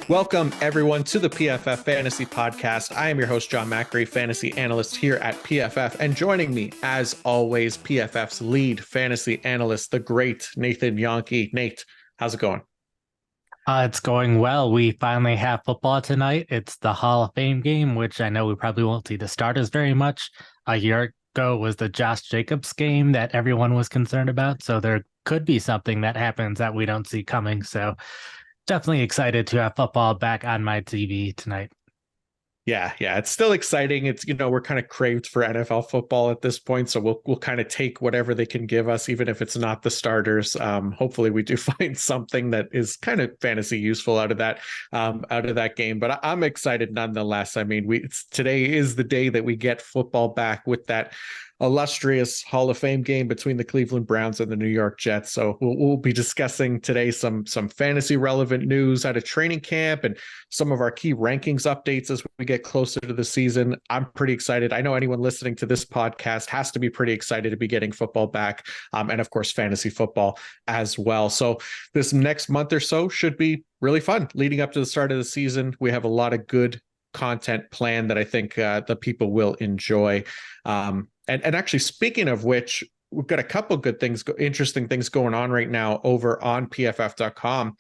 Welcome, everyone, to the PFF Fantasy Podcast. I am your host, John Macri, fantasy analyst here at PFF. And joining me, as always, PFF's lead fantasy analyst, the great Nathan Jahnke. Nate, how's it going? It's going well. We finally have football tonight. It's the Hall of Fame game, which I know we probably won't see the starters very much. A year ago was the Josh Jacobs game that everyone was concerned about. So there could be something that happens that we don't see coming. So definitely excited to have football back on my TV tonight. Yeah, it's still exciting. It's, we're kind of craved for NFL football at this point, so we'll kind of take whatever they can give us, even if it's not the starters. Hopefully, we do find something that is kind of fantasy useful out of that game. But I'm excited nonetheless. I mean, today is the day that we get football back with that illustrious Hall of Fame game between the Cleveland Browns and the New York Jets. So we'll be discussing today some fantasy relevant news out of training camp and some of our key rankings updates as we get closer to the season. I'm pretty excited. I know anyone listening to this podcast has to be pretty excited to be getting football back, and of course fantasy football as well. So this next month or so should be really fun leading up to the start of the season. We have a lot of good content planned that I think the people will enjoy. And actually, speaking of which, we've got a couple good things, interesting things going on right now over on PFF.com,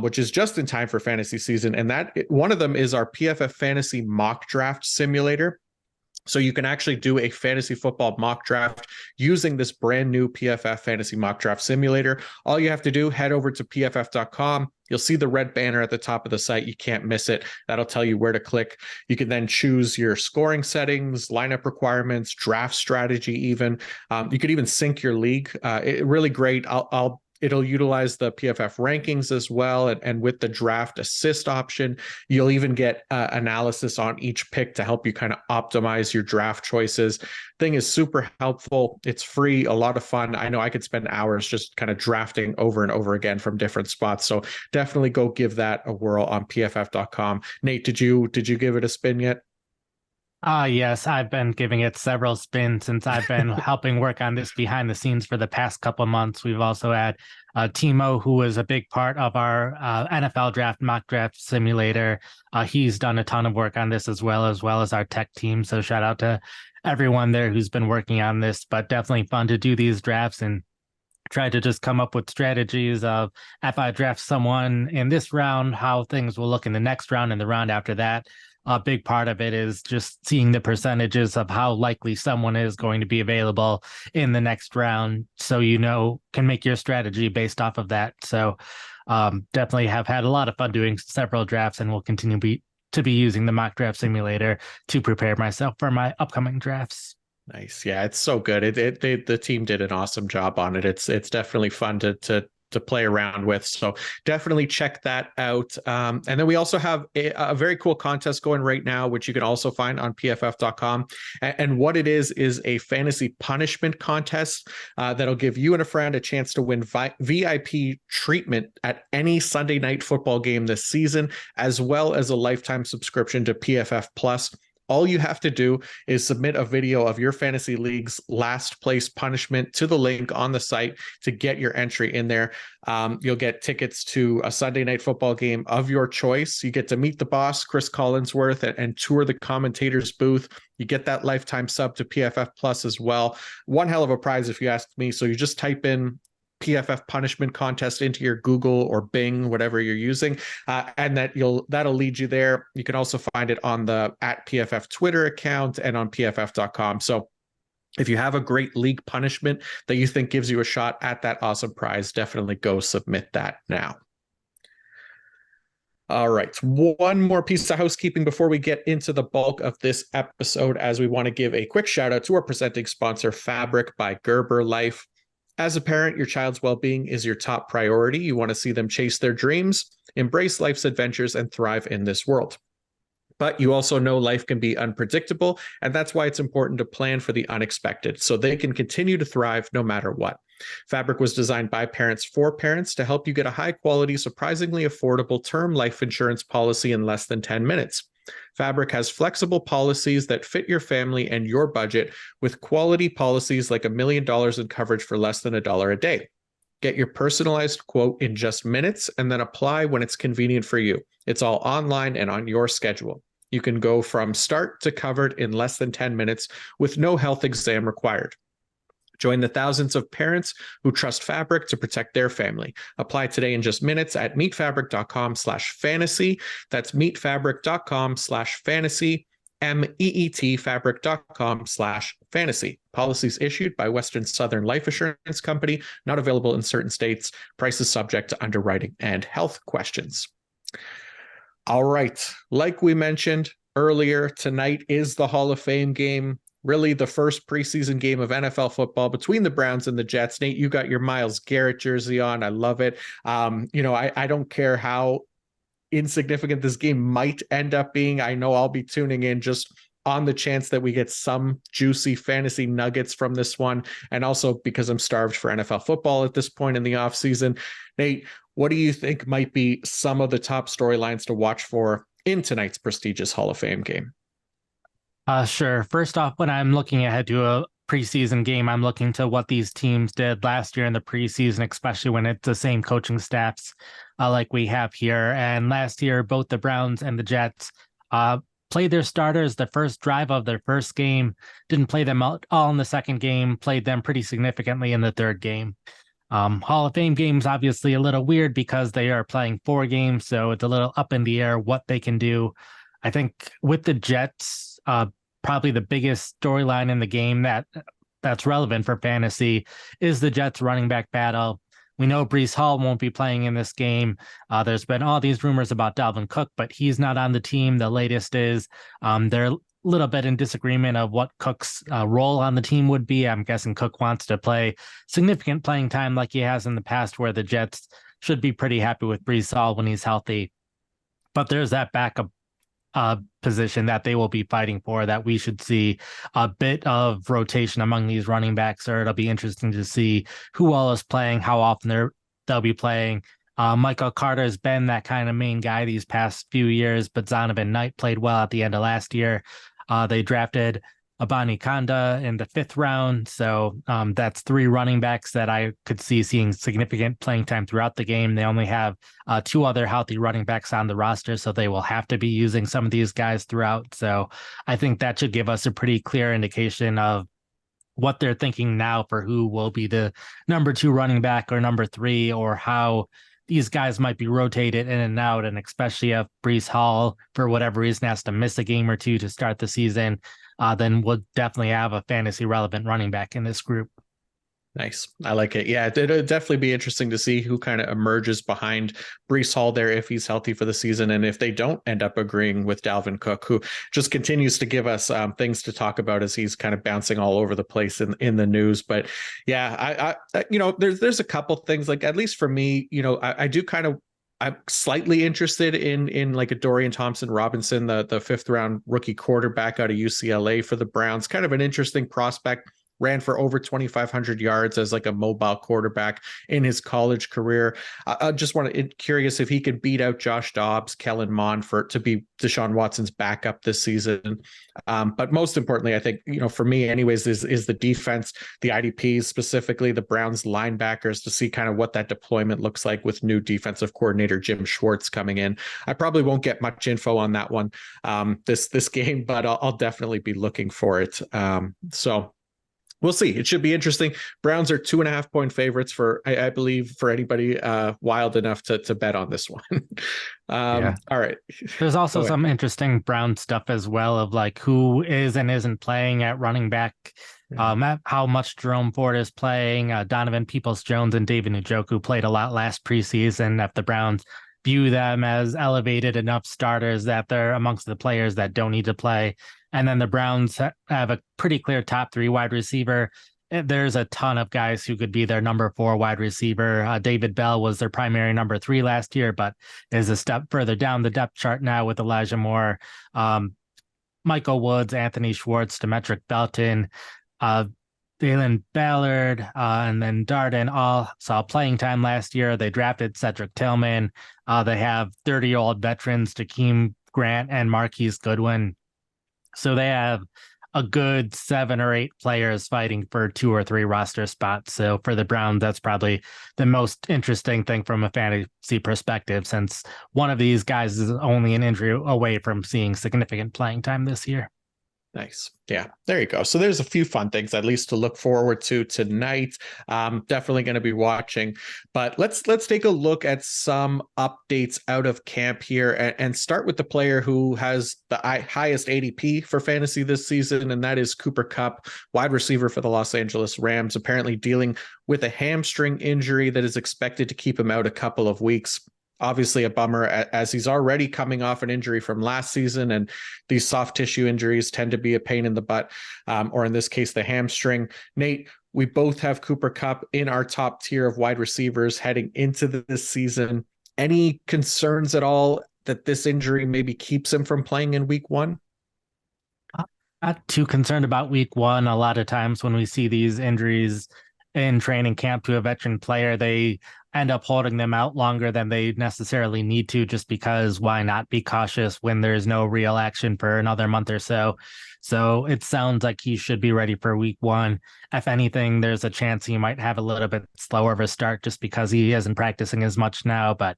which is just in time for fantasy season. And that one of them is our PFF Fantasy Mock Draft Simulator. So you can actually do a fantasy football mock draft using this brand new PFF Fantasy Mock Draft Simulator. All you have to do, head over to PFF.com. You'll see the red banner at the top of the site. You can't miss it. That'll tell you where to click. You can then choose your scoring settings, lineup requirements, draft strategy even. You could even sync your league. Really great. It'll utilize the PFF rankings as well. And with the draft assist option, you'll even get analysis on each pick to help you kind of optimize your draft choices. Thing is super helpful. It's free, a lot of fun. I know I could spend hours just kind of drafting over and over again from different spots. So definitely go give that a whirl on PFF.com. Nate, did you give it a spin yet? Yes, I've been giving it several spins since I've been helping work on this behind the scenes for the past couple of months. We've also had Timo, who was a big part of our NFL draft mock draft simulator. He's done a ton of work on this as well as our tech team. So shout out to everyone there who's been working on this, but definitely fun to do these drafts and try to just come up with strategies of if I draft someone in this round, how things will look in the next round and the round after that. A big part of it is just seeing the percentages of how likely someone is going to be available in the next round. So, can make your strategy based off of that. So definitely have had a lot of fun doing several drafts and will continue to be using the mock draft simulator to prepare myself for my upcoming drafts. Nice. Yeah, it's so good. The team did an awesome job on it. It's definitely fun to play around with. So definitely check that out. And then we also have a very cool contest going right now, which you can also find on PFF.com. And what it is a fantasy punishment contest that'll give you and a friend a chance to win VIP treatment at any Sunday night football game this season, as well as a lifetime subscription to PFF Plus. All you have to do is submit a video of your fantasy league's last place punishment to the link on the site to get your entry in there. You'll get tickets to a Sunday night football game of your choice. You get to meet the boss, Chris Collinsworth, and tour the commentator's booth. You get that lifetime sub to PFF Plus as well. One hell of a prize if you ask me. So you just type in PFF punishment contest into your Google or Bing, whatever you're using, and that'll lead you there. You can also find it on the @PFF Twitter account and on PFF.com. So if you have a great league punishment that you think gives you a shot at that awesome prize, definitely go submit that now. All right, one more piece of housekeeping before we get into the bulk of this episode, as we want to give a quick shout out to our presenting sponsor, Fabric by Gerber Life. As a parent, your child's well-being is your top priority. You want to see them chase their dreams, embrace life's adventures, and thrive in this world. But you also know life can be unpredictable, and that's why it's important to plan for the unexpected so they can continue to thrive no matter what. Fabric was designed by parents for parents to help you get a high-quality, surprisingly affordable term life insurance policy in less than 10 minutes. Fabric has flexible policies that fit your family and your budget with quality policies like $1 million in coverage for less than $1 a day. Get your personalized quote in just minutes and then apply when it's convenient for you. It's all online and on your schedule. You can go from start to covered in less than 10 minutes with no health exam required. Join the thousands of parents who trust Fabric to protect their family. Apply today in just minutes at meetfabric.com/fantasy. That's meetfabric.com/fantasy. meetfabric.com/fantasy. Policies issued by Western Southern Life Assurance Company, not available in certain states. Prices subject to underwriting and health questions. All right. Like we mentioned earlier, tonight is the Hall of Fame game. Really the first preseason game of NFL football between the Browns and the Jets. Nate, you got your Myles Garrett jersey on. I love it. I don't care how insignificant this game might end up being. I know I'll be tuning in just on the chance that we get some juicy fantasy nuggets from this one. And also because I'm starved for NFL football at this point in the offseason. Nate, what do you think might be some of the top storylines to watch for in tonight's prestigious Hall of Fame game? Sure. First off, when I'm looking ahead to a preseason game, I'm looking to what these teams did last year in the preseason, especially when it's the same coaching staffs like we have here. And last year, both the Browns and the Jets played their starters the first drive of their first game, didn't play them all in the second game, played them pretty significantly in the third game. Hall of Fame games, obviously a little weird because they are playing 4 games, so it's a little up in the air what they can do. I think with the Jets, probably the biggest storyline in the game that's relevant for fantasy is the Jets running back battle. We know Breece Hall won't be playing in this game. There's been all these rumors about Dalvin Cook, but he's not on the team. The latest is they're a little bit in disagreement of what Cook's role on the team would be. I'm guessing Cook wants to play significant playing time like he has in the past, where the Jets should be pretty happy with Breece Hall when he's healthy. But there's that backup position that they will be fighting for, that we should see a bit of rotation among these running backs, or it'll be interesting to see who all is playing, how often they'll be playing. Michael Carter has been that kind of main guy these past few years, but Zonovan Knight played well at the end of last year. They drafted Abani Kanda in the 5th round. So that's 3 running backs that I could see seeing significant playing time throughout the game. They only have 2 other healthy running backs on the roster, so they will have to be using some of these guys throughout. So I think that should give us a pretty clear indication of what they're thinking now for who will be the number 2 running back or number 3, or how these guys might be rotated in and out. And especially if Breece Hall, for whatever reason, has to miss a game or 2 to start the season, then we'll definitely have a fantasy relevant running back in this group. Nice. I like it. Yeah, it'll definitely be interesting to see who kind of emerges behind Breece Hall there if he's healthy for the season, and if they don't end up agreeing with Dalvin Cook, who just continues to give us things to talk about as he's kind of bouncing all over the place in the news. But yeah, I there's a couple things, like, at least for me, I do kind of, I'm slightly interested in like a Dorian Thompson-Robinson, the 5th round rookie quarterback out of UCLA for the Browns. Kind of an interesting prospect. Ran for over 2,500 yards as like a mobile quarterback in his college career. I just curious if he could beat out Josh Dobbs, Kellen Mond to be Deshaun Watson's backup this season. But most importantly, I think, for me anyways, is the defense, the IDPs, specifically the Browns linebackers, to see kind of what that deployment looks like with new defensive coordinator Jim Schwartz coming in. I probably won't get much info on that one this game, but I'll definitely be looking for it. So we'll see. It should be interesting. Browns are 2.5-point favorites I believe, for anybody wild enough to bet on this one. Yeah. All right. There's also some interesting Brown stuff as well, of like who is and isn't playing at running back. How much Jerome Ford is playing. Donovan Peoples-Jones and David Njoku played a lot last preseason. If the Browns view them as elevated enough starters that they're amongst the players that don't need to play. And then the Browns have a pretty clear top 3 wide receiver. There's a ton of guys who could be their number 4 wide receiver. David Bell was their primary number 3 last year, but is a step further down the depth chart now with Elijah Moore, Michael Woods, Anthony Schwartz, Demetric Belton, Dalen Ballard, and then Darden all saw playing time last year. They drafted Cedric Tillman. They have 30-year-old veterans, Jakeem Grant and Marquise Goodwin. So they have a good 7 or 8 players fighting for 2 or 3 roster spots. So for the Browns, that's probably the most interesting thing from a fantasy perspective, since one of these guys is only an injury away from seeing significant playing time this year. Nice. Yeah, there you go. So there's a few fun things at least to look forward to tonight. Definitely going to be watching, but let's take a look at some updates out of camp here and start with the player who has the highest ADP for fantasy this season, and that is Cooper Kupp, wide receiver for the Los Angeles Rams, apparently dealing with a hamstring injury that is expected to keep him out a couple of weeks. Obviously a bummer, as he's already coming off an injury from last season, and these soft tissue injuries tend to be a pain in the butt, or in this case, the hamstring. Nate, we both have Cooper Kupp in our top tier of wide receivers heading into this season. Any concerns at all that this injury maybe keeps him from playing in week one? Not too concerned about week one. A lot of times when we see these injuries in training camp to a veteran player, they end up holding them out longer than they necessarily need to, just because why not be cautious when there's no real action for another month or so. So it sounds like he should be ready for week one. If anything, there's a chance he might have a little bit slower of a start just because he isn't practicing as much now, but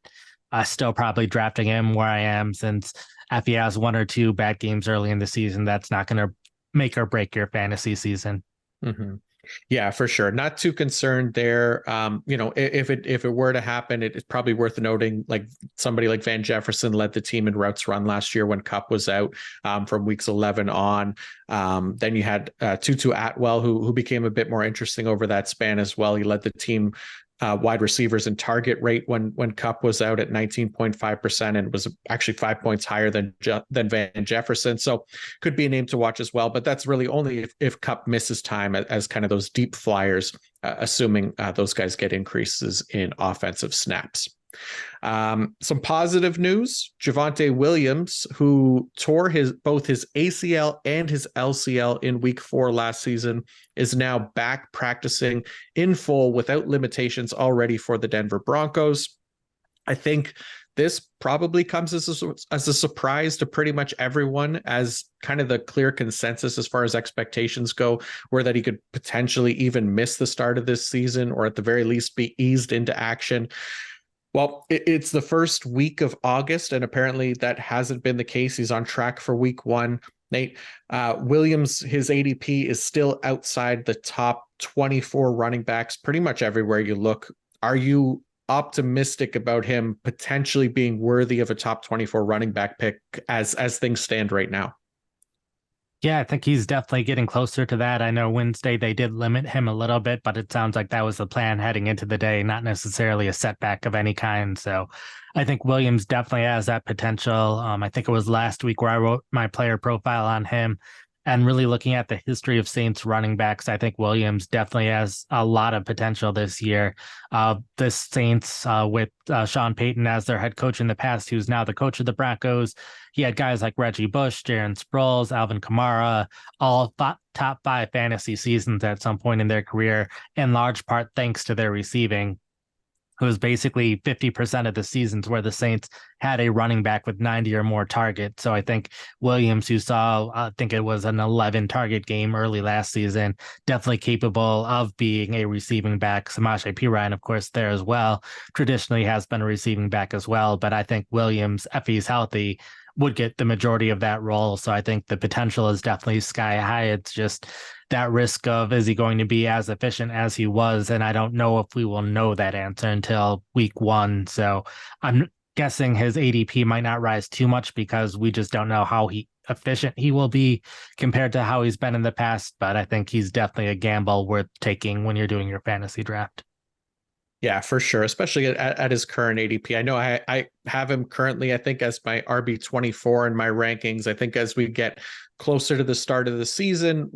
still probably drafting him where I am, since if he has 1 or 2 bad games early in the season, that's not going to make or break your fantasy season. Mm-hmm. Yeah, for sure. Not too concerned there. If it were to happen, it's probably worth noting, like somebody like Van Jefferson led the team in routes run last year when Kupp was out, from weeks 11 on. Then you had Tutu Atwell, who became a bit more interesting over that span as well. He led the team wide receivers in target rate when Kupp was out at 19.5%, and was actually 5 points higher than Van Jefferson. So could be a name to watch as well, but that's really only if Kupp misses time as kind of those deep flyers, assuming those guys get increases in offensive snaps. Some positive news: Javonte Williams, who tore both his ACL and his LCL in week 4 last season, is now back practicing in full without limitations already for the Denver Broncos. I think this probably comes as a surprise to pretty much everyone, as kind of the clear consensus as far as expectations go were that he could potentially even miss the start of this season, or at the very least be eased into action. Well, it's the first week of August, and apparently that hasn't been the case. He's on track for week 1. Nate, Williams, his ADP is still outside the top 24 running backs pretty much everywhere you look. Are you optimistic about him potentially being worthy of a top 24 running back pick as things stand right now? Yeah, I think he's definitely getting closer to that. I know Wednesday they did limit him a little bit, but it sounds like that was the plan heading into the day, not necessarily a setback of any kind. So I think Williams definitely has that potential. I think it was last week where I wrote my player profile on him, and really looking at the history of Saints running backs, I think Williams definitely has a lot of potential this year. The Saints, with Sean Payton as their head coach in the past, who's now the coach of the Broncos, he had guys like Reggie Bush, Darren Sproles, Alvin Kamara, all top 5 fantasy seasons at some point in their career, in large part thanks to their receiving. It was basically 50% of the seasons where the Saints had a running back with 90 or more targets. So I think Williams, who saw, I think it was an 11 target game early last season, definitely capable of being a receiving back. Samaje Perine, of course, there as well, traditionally has been a receiving back as well. But I think Williams, if he's healthy, would get the majority of that role. So I think the potential is definitely sky high. It's just that risk of, is he going to be as efficient as he was? And I don't know if we will know that answer until week 1. So I'm guessing his ADP might not rise too much because we just don't know how efficient he will be compared to how he's been in the past. But I think he's definitely a gamble worth taking when you're doing your fantasy draft. Yeah, for sure, especially at his current ADP. I know I have him currently, I think, as my RB24 in my rankings. I think as we get closer to the start of the season,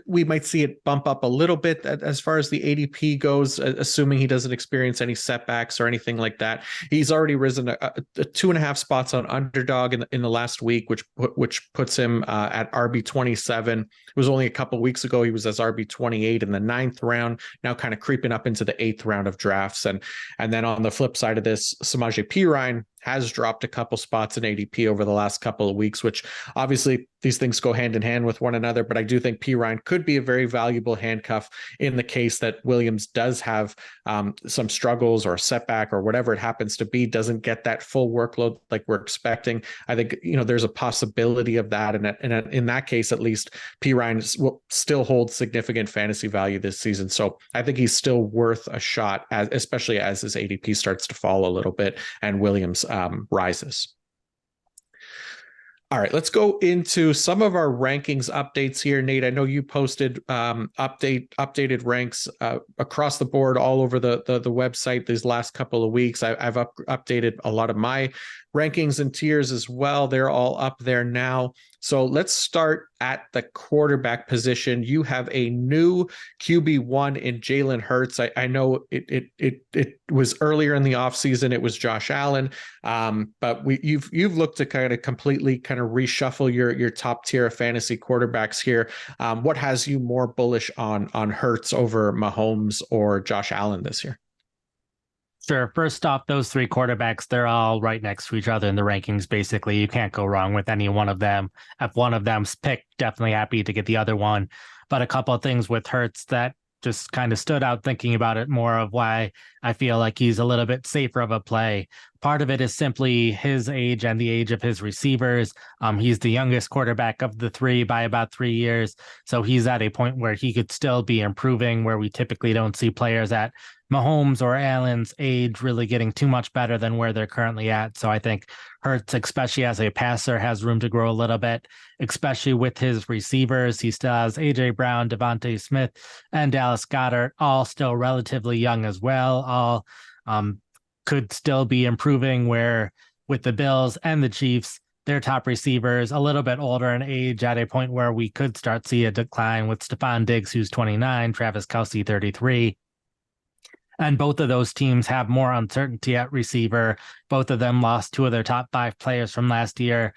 we might see it bump up a little bit as far as the ADP goes, assuming he doesn't experience any setbacks or anything like that. He's already risen a 2.5 spots on Underdog in the last week, which puts him at RB27. It was only a couple of weeks ago he was as RB28 in the 9th round, now kind of creeping up into the 8th round of drafts. And then on the flip side of this, Samaje Perine has dropped a couple spots in ADP over the last couple of weeks, which obviously these things go hand in hand with one another. But I do think Perine could be a very valuable handcuff in the case that Williams does have some struggles or setback or whatever it happens to be, doesn't get that full workload like we're expecting. I think, there's a possibility of that. And in that case, at least, Perine will still hold significant fantasy value this season. So I think he's still worth a shot, especially as his ADP starts to fall a little bit and Williams rises. All right, let's go into some of our rankings updates here. Nate, I know you posted updated ranks across the board all over the website these last couple of weeks. I've updated a lot of my rankings and tiers as well. They're all up there now. So let's start at the quarterback position. You have a new QB1 in Jalen Hurts. I know it was earlier in the offseason. It was Josh Allen, but you've looked to kind of completely kind of reshuffle your top tier of fantasy quarterbacks here. What has you more bullish on Hurts over Mahomes or Josh Allen this year? Sure. First off, those three quarterbacks, they're all right next to each other in the rankings. Basically, you can't go wrong with any one of them. If one of them's picked, definitely happy to get the other one. But a couple of things with Hurts that just kind of stood out thinking about it more of why I feel like he's a little bit safer of a play. Part of it is simply his age and the age of his receivers. He's the youngest quarterback of the three by about 3 years. So he's at a point where he could still be improving, where we typically don't see players at Mahomes or Allen's age really getting too much better than where they're currently at. So I think Hurts, especially as a passer, has room to grow a little bit, especially with his receivers. He still has A.J. Brown, Devontae Smith, and Dallas Goedert, all still relatively young as well. All could still be improving, where with the Bills and the Chiefs, their top receivers a little bit older in age, at a point where we could start see a decline with Stephon Diggs, who's 29, Travis Kelce, 33. And both of those teams have more uncertainty at receiver. Both of them lost two of their top 5 players from last year.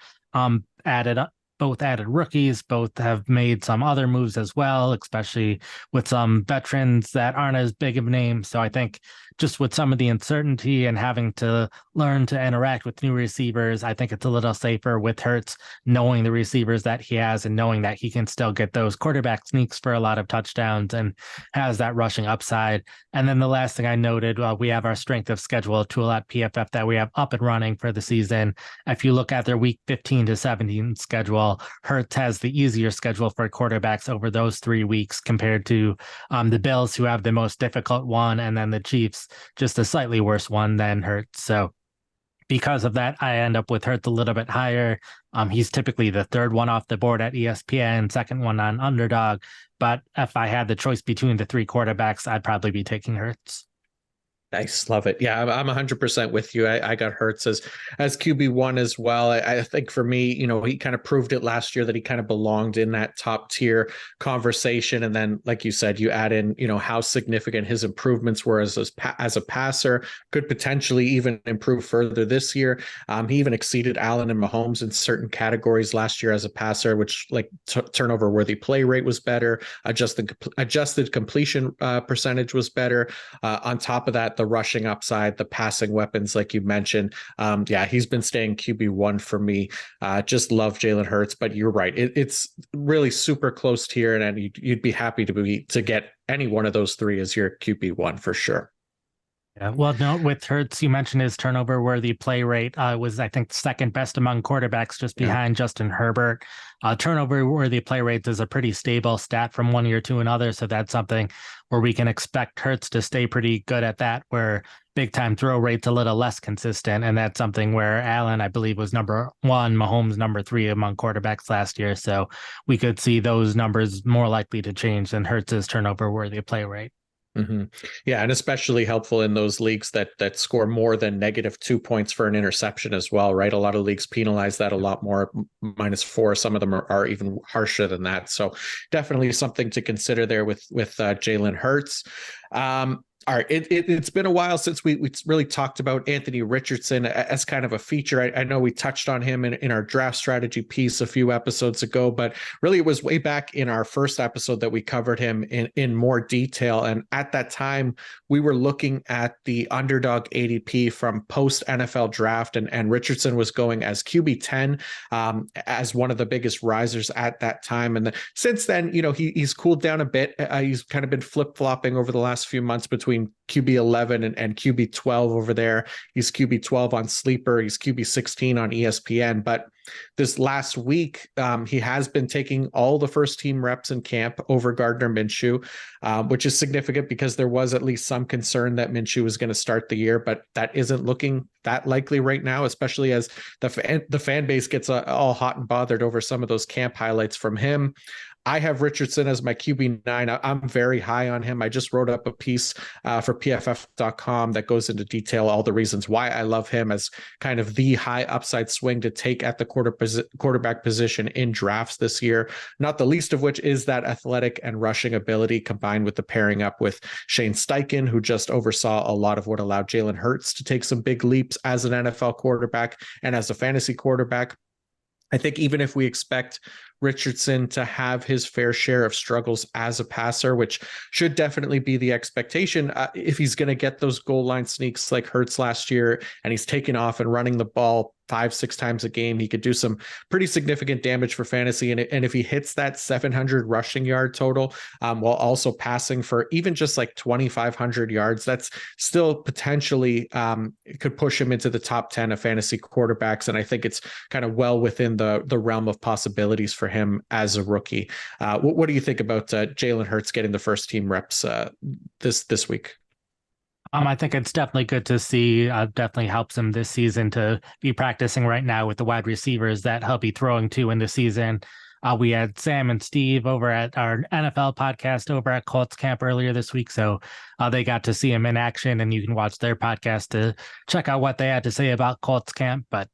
Both added rookies. Both have made some other moves as well, especially with some veterans that aren't as big of names. So I think just with some of the uncertainty and having to learn to interact with new receivers, I think it's a little safer with Hurts, knowing the receivers that he has and knowing that he can still get those quarterback sneaks for a lot of touchdowns and has that rushing upside. And then the last thing I noted, we have our strength of schedule tool at PFF that we have up and running for the season. If you look at their week 15 to 17 schedule, Hurts has the easier schedule for quarterbacks over those 3 weeks compared to the Bills, who have the most difficult one, and then the Chiefs, just a slightly worse one than Hurts. So because of that, I end up with Hurts a little bit higher. He's typically the third one off the board at ESPN, second one on Underdog. But if I had the choice between the three quarterbacks, I'd probably be taking Hurts. Nice. Love it. Yeah, I'm 100% with you. I got Hurts as QB1 as well. I think for me, he kind of proved it last year that he kind of belonged in that top tier conversation. And then, like you said, you add in, how significant his improvements were as a passer, could potentially even improve further this year. He even exceeded Allen and Mahomes in certain categories last year as a passer, which like turnover worthy play rate was better. Adjusted completion percentage was better. On top of that, the rushing upside, the passing weapons, like you mentioned. He's been staying QB1 for me. Just love Jalen Hurts, but you're right. It's really super close here, and you'd be happy to get any one of those three as your QB1 for sure. Yeah, well, no, with Hurts, you mentioned his turnover worthy play rate was, I think, second best among quarterbacks, just behind Justin Herbert. Turnover worthy play rate is a pretty stable stat from one year to another. So that's something where we can expect Hurts to stay pretty good at that, where big time throw rate's a little less consistent. And that's something where Allen, I believe, was number 1, Mahomes number 3 among quarterbacks last year. So we could see those numbers more likely to change than Hurts's turnover worthy play rate. Mm-hmm. Yeah, and especially helpful in those leagues that score more than -2 points for an interception as well, right? A lot of leagues penalize that a lot more, -4. Some of them are even harsher than that. So definitely something to consider there with Jalen Hurts. All right, it's been a while since we really talked about Anthony Richardson as kind of a feature. I know we touched on him in our draft strategy piece a few episodes ago, but really it was way back in our first episode that we covered him in more detail. And at that time, we were looking at the underdog ADP from post NFL draft, and Richardson was going as QB 10 as one of the biggest risers at that time. And since then, he's cooled down a bit. He's kind of been flip flopping over the last few months between QB 11 and QB 12 over there. He's QB 12 on Sleeper. He's QB 16 on ESPN. But this last week, he has been taking all the first team reps in camp over Gardner Minshew, which is significant because there was at least some concern that Minshew was going to start the year, but that isn't looking that likely right now, especially as the fan base gets all hot and bothered over some of those camp highlights from him. I have Richardson as my QB9. I'm very high on him. I just wrote up a piece for PFF.com that goes into detail all the reasons why I love him as kind of the high upside swing to take at the quarterback position in drafts this year. Not the least of which is that athletic and rushing ability combined with the pairing up with Shane Steichen, who just oversaw a lot of what allowed Jalen Hurts to take some big leaps as an NFL quarterback and as a fantasy quarterback. I think even if we expect Richardson to have his fair share of struggles as a passer, which should definitely be the expectation, if he's going to get those goal line sneaks like Hurts last year, and he's taking off and running the ball 5-6 times a game, he could do some pretty significant damage for fantasy. And if he hits that 700 rushing yard total, while also passing for even just like 2,500 yards, that's still potentially it could push him into the top 10 of fantasy quarterbacks. And I think it's kind of well within the realm of possibilities for him as a rookie. What do you think about Jalen Hurts getting the first team reps this week? I think it's definitely good to see. Definitely helps him this season to be practicing right now with the wide receivers that he'll be throwing to in the season. We had Sam and Steve over at our NFL podcast over at Colts Camp earlier this week, so they got to see him in action, and you can watch their podcast to check out what they had to say about Colts Camp. But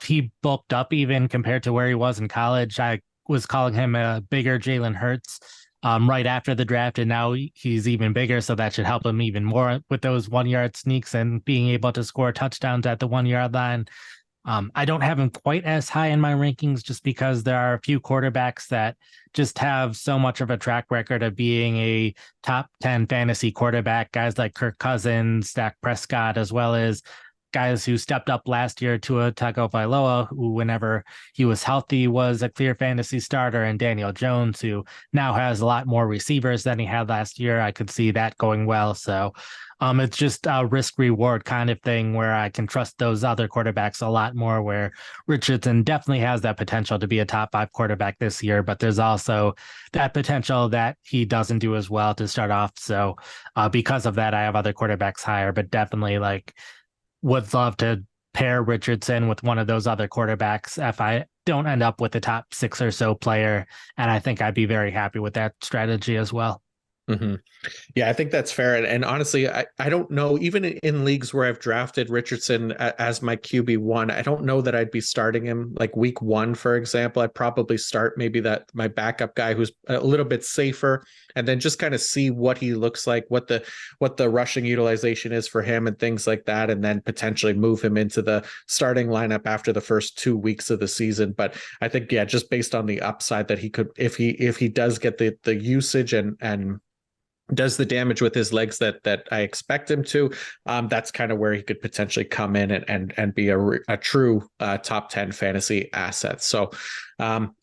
he bulked up even compared to where he was in college. I was calling him a bigger Jalen Hurts right after the draft, and now he's even bigger, so that should help him even more with those 1 yard sneaks and being able to score touchdowns at the 1 yard line. I don't have him quite as high in my rankings just because there are a few quarterbacks that just have so much of a track record of being a top 10 fantasy quarterback, guys like Kirk Cousins, Dak Prescott, as well as guys who stepped up last year, Tua Tagovailoa, who whenever he was healthy was a clear fantasy starter, and Daniel Jones, who now has a lot more receivers than he had last year. I could see that going well. So it's just a risk reward kind of thing where I can trust those other quarterbacks a lot more, where Richardson definitely has that potential to be a top 5 quarterback this year, but there's also that potential that he doesn't do as well to start off. So because of that, I have other quarterbacks higher, but definitely would love to pair Richardson with one of those other quarterbacks if I don't end up with a top 6 or so player. And I think I'd be very happy with that strategy as well. Mm-hmm. Yeah, I think that's fair. And honestly, I don't know, even in leagues where I've drafted Richardson as my QB1, I don't know that I'd be starting him like week 1, for example. I'd probably start maybe my backup guy who's a little bit safer, and then just kind of see what he looks like, what the rushing utilization is for him and things like that, and then potentially move him into the starting lineup after the first 2 weeks of the season. But I think, yeah, just based on the upside that he could, if he does get the usage and does the damage with his legs that I expect him to, that's kind of where he could potentially come in and be a true top 10 fantasy asset. So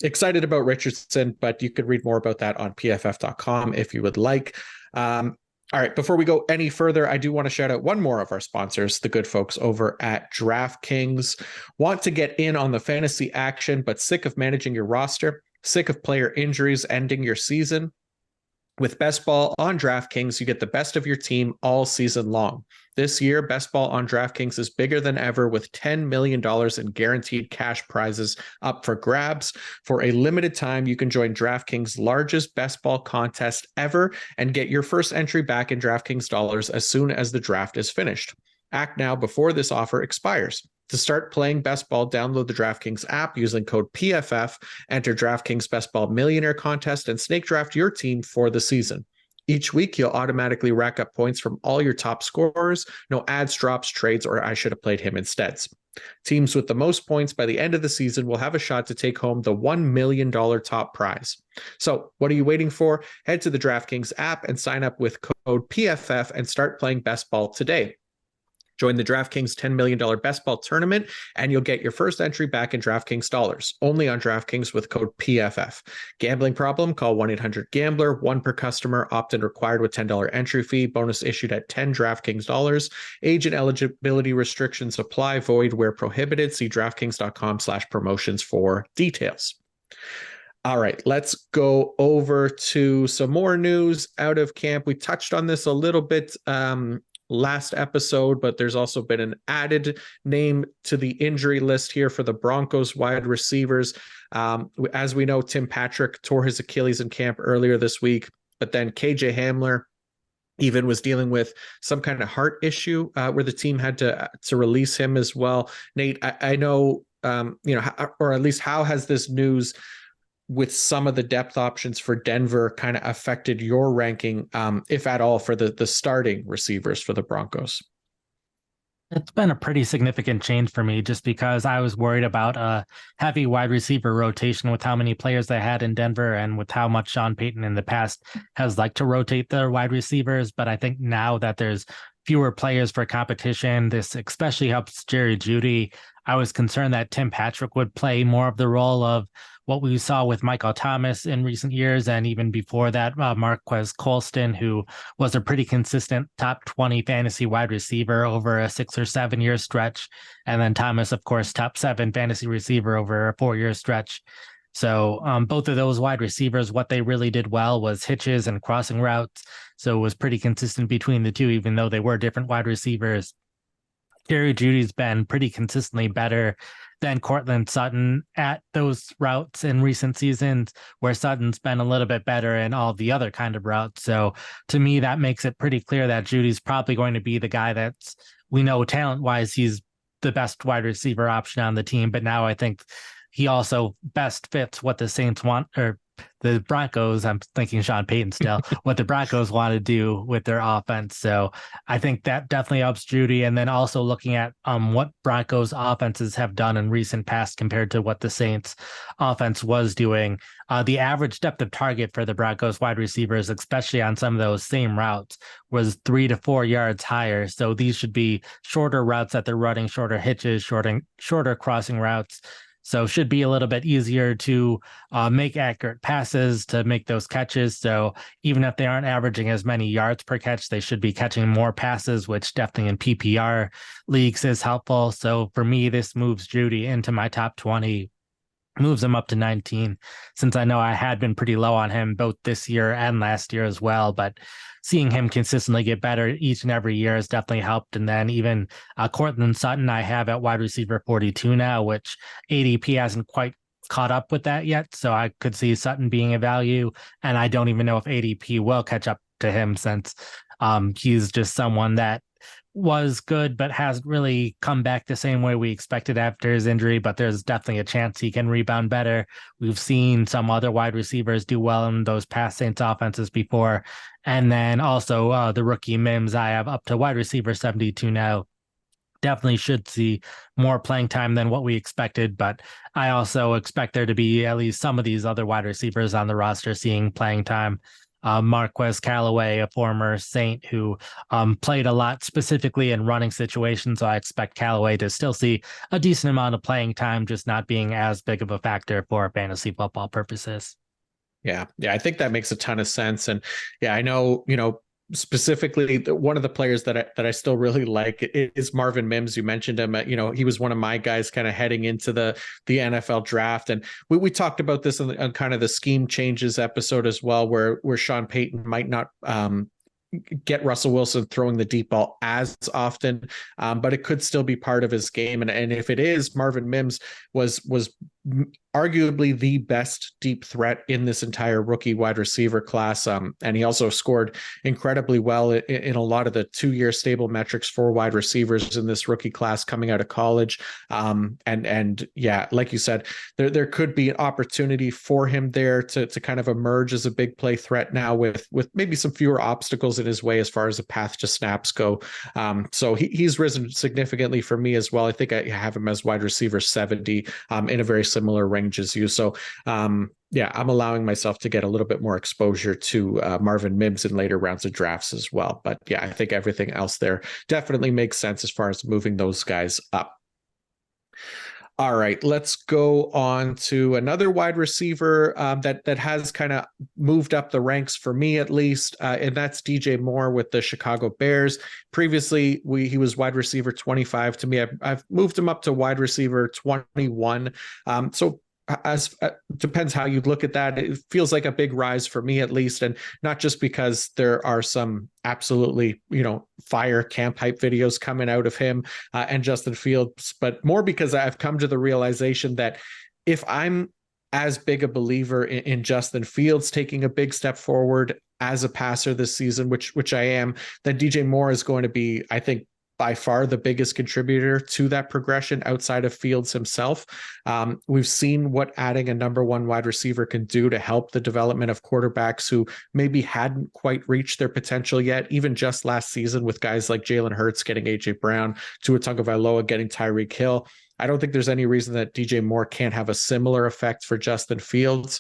excited about Richardson, but you could read more about that on pff.com if you would like. All right, before we go any further, I do want to shout out one more of our sponsors, the good folks over at DraftKings. Want to get in on the fantasy action, but sick of managing your roster? Sick of player injuries ending your season? With Best Ball on DraftKings, you get the best of your team all season long. This year, Best Ball on DraftKings is bigger than ever with $10 million in guaranteed cash prizes up for grabs. For a limited time, you can join DraftKings' largest Best Ball contest ever and get your first entry back in DraftKings dollars as soon as the draft is finished. Act now before this offer expires. To start playing Best Ball, download the DraftKings app using code PFF, enter DraftKings Best Ball Millionaire Contest, and snake draft your team for the season. Each week, you'll automatically rack up points from all your top scorers. No ads, drops, trades, or I should have played him instead. Teams with the most points by the end of the season will have a shot to take home the $1 million top prize. So what are you waiting for? Head to the DraftKings app and sign up with code PFF and start playing best ball today. Join the DraftKings $10 million best ball tournament, and you'll get your first entry back in DraftKings dollars, only on DraftKings with code PFF. Gambling problem? Call 1-800-GAMBLER, one per customer, opt-in required with $10 entry fee, bonus issued at 10 DraftKings dollars. Age and eligibility restrictions apply, void where prohibited. See DraftKings.com/promotions for details. All right, let's go over to some more news out of camp. We touched on this a little bit last episode, but there's also been an added name to the injury list here for the Broncos wide receivers. As we know, Tim Patrick tore his Achilles in camp earlier this week, but then KJ Hamler even was dealing with some kind of heart issue where the team had to release him as well. Nate, I know, or at least how has this news with some of the depth options for Denver kind of affected your ranking, if at all, for the starting receivers for the Broncos? It's been a pretty significant change for me just because I was worried about a heavy wide receiver rotation with how many players they had in Denver and with how much Sean Payton in the past has liked to rotate their wide receivers. But I think now that there's fewer players for competition, this especially helps Jerry Jeudy. I was concerned that Tim Patrick would play more of the role of what we saw with Michael Thomas in recent years, and even before that, Marquez Colston, who was a pretty consistent top 20 fantasy wide receiver over a 6 or 7 year stretch. And then Thomas, of course, top 7 fantasy receiver over a 4-year stretch. So both of those wide receivers, what they really did well was hitches and crossing routes. So it was pretty consistent between the two, even though they were different wide receivers. Jerry Jeudy's been pretty consistently better than Courtland Sutton at those routes in recent seasons, where Sutton's been a little bit better in all the other kind of routes. So to me, that makes it pretty clear that Jeudy's probably going to be the guy that's, we know talent-wise, he's the best wide receiver option on the team. But now I think he also best fits what the Saints want, or the Broncos, I'm thinking Sean Payton still, what the Broncos want to do with their offense. So I think that definitely helps Jeudy. And then also looking at what Broncos offenses have done in recent past compared to what the Saints offense was doing. The average depth of target for the Broncos wide receivers, especially on some of those same routes, was 3 to 4 yards higher. So these should be shorter routes that they're running, shorter hitches, shorter crossing routes. So should be a little bit easier to make accurate passes, to make those catches. So even if they aren't averaging as many yards per catch, they should be catching more passes, which definitely in PPR leagues is helpful. So for me, this moves Jeudy into my top 20, moves him up to 19, since I know I had been pretty low on him both this year and last year as well. But seeing him consistently get better each and every year has definitely helped. And then even Courtland Sutton, I have at wide receiver 42 now, which ADP hasn't quite caught up with that yet. So I could see Sutton being a value. And I don't even know if ADP will catch up to him, since he's just someone that was good, but hasn't really come back the same way we expected after his injury. But there's definitely a chance he can rebound better. We've seen some other wide receivers do well in those past Saints offenses before. And then also the rookie Mims, I have up to wide receiver 72 now. Definitely should see more playing time than what we expected, but I also expect there to be at least some of these other wide receivers on the roster seeing playing time. Marquez Callaway, a former Saint who played a lot specifically in running situations. So I expect Callaway to still see a decent amount of playing time, just not being as big of a factor for fantasy football purposes. Yeah, I think that makes a ton of sense. And yeah, I know, specifically one of the players that I still really like is Marvin Mims. You mentioned him. He was one of my guys kind of heading into the NFL draft, and we talked about this on kind of the scheme changes episode as well, where Sean Payton might not get Russell Wilson throwing the deep ball as often, but it could still be part of his game. And if it is, Marvin Mims was arguably the best deep threat in this entire rookie wide receiver class. And he also scored incredibly well in a lot of the 2-year stable metrics for wide receivers in this rookie class coming out of college. And yeah, like you said, there could be an opportunity for him there to kind of emerge as a big play threat now with maybe some fewer obstacles in his way as far as the path to snaps go. So he's risen significantly for me as well. I think I have him as wide receiver 70 in a very similar range as you. So yeah, I'm allowing myself to get a little bit more exposure to Marvin Mims in later rounds of drafts as well. But yeah, I think everything else there definitely makes sense as far as moving those guys up. All right, let's go on to another wide receiver that has kind of moved up the ranks for me at least, and that's DJ Moore with the Chicago Bears. Previously, he was wide receiver 25 to me. I've moved him up to wide receiver 21. So as depends how you look at that. It feels like a big rise for me at least, and not just because there are some absolutely fire camp hype videos coming out of him and Justin Fields, but more because I've come to the realization that if I'm as big a believer in Justin Fields taking a big step forward as a passer this season, which I am, then DJ Moore is going to be, I think, by far the biggest contributor to that progression outside of Fields himself. We've seen what adding a number one wide receiver can do to help the development of quarterbacks who maybe hadn't quite reached their potential yet, even just last season with guys like Jalen Hurts getting AJ Brown, Tua Tagovailoa getting Tyreek Hill. I don't think there's any reason that DJ Moore can't have a similar effect for Justin Fields,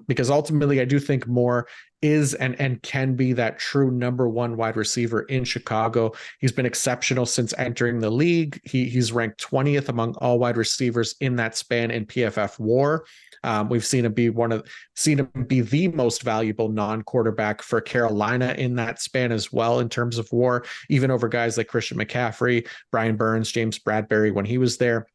because ultimately I do think Moore is and can be that true number one wide receiver in Chicago. H's been exceptional since entering the league. He's ranked 20th among all wide receivers in that span in PFF WAR. We've seen him be the most valuable non-quarterback for Carolina in that span as well in terms of WAR, even over guys like Christian McCaffrey, Brian Burns, James Bradbury when he was there.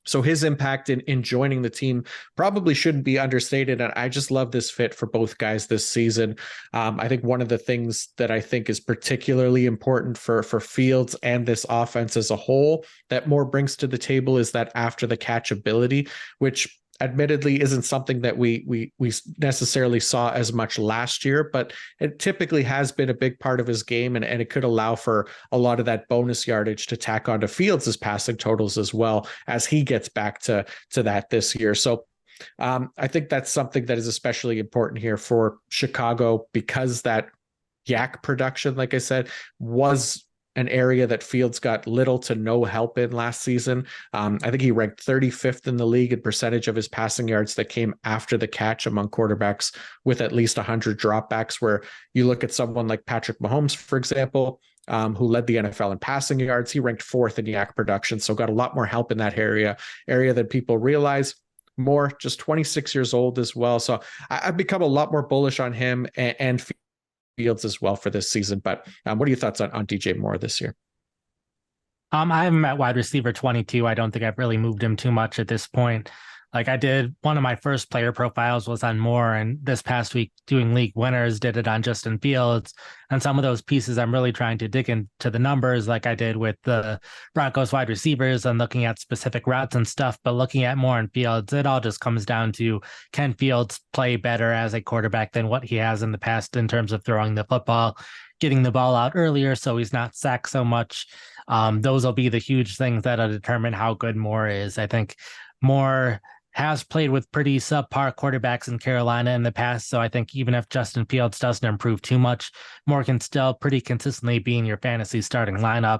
So his impact in joining the team probably shouldn't be understated. And I just love this fit for both guys this season. I think one of the things that I think is particularly important for Fields and this offense as a whole that Moore brings to the table is that after the catch ability, which admittedly isn't something that we necessarily saw as much last year, but it typically has been a big part of his game, and it could allow for a lot of that bonus yardage to tack onto Fields' passing totals as well as he gets back to that this year. So I think that's something that is especially important here for Chicago, because that yak production, like I said, was an area that Fields got little to no help in last season. I think he ranked 35th in the league in percentage of his passing yards that came after the catch among quarterbacks with at least 100 dropbacks, where you look at someone like Patrick Mahomes, for example, who led the NFL in passing yards. He ranked 4th in yak production, so got a lot more help in that area than people realize. Moore, just 26 years old as well. So I've become a lot more bullish on him and Fields as well for this season. But what are your thoughts on DJ Moore this year? I have him at wide receiver 22. I don't think I've really moved him too much at this point. Like I did, one of my first player profiles was on Moore, and this past week doing league winners did it on Justin Fields. And some of those pieces I'm really trying to dig into the numbers like I did with the Broncos wide receivers and looking at specific routes and stuff. But looking at Moore and Fields, it all just comes down to, can Fields play better as a quarterback than what he has in the past in terms of throwing the football, getting the ball out earlier so he's not sacked so much. Those will be the huge things that'll determine how good Moore is. I think Moore has played with pretty subpar quarterbacks in Carolina in the past. So I think even if Justin Fields doesn't improve too much, Moore can still pretty consistently be in your fantasy starting lineup.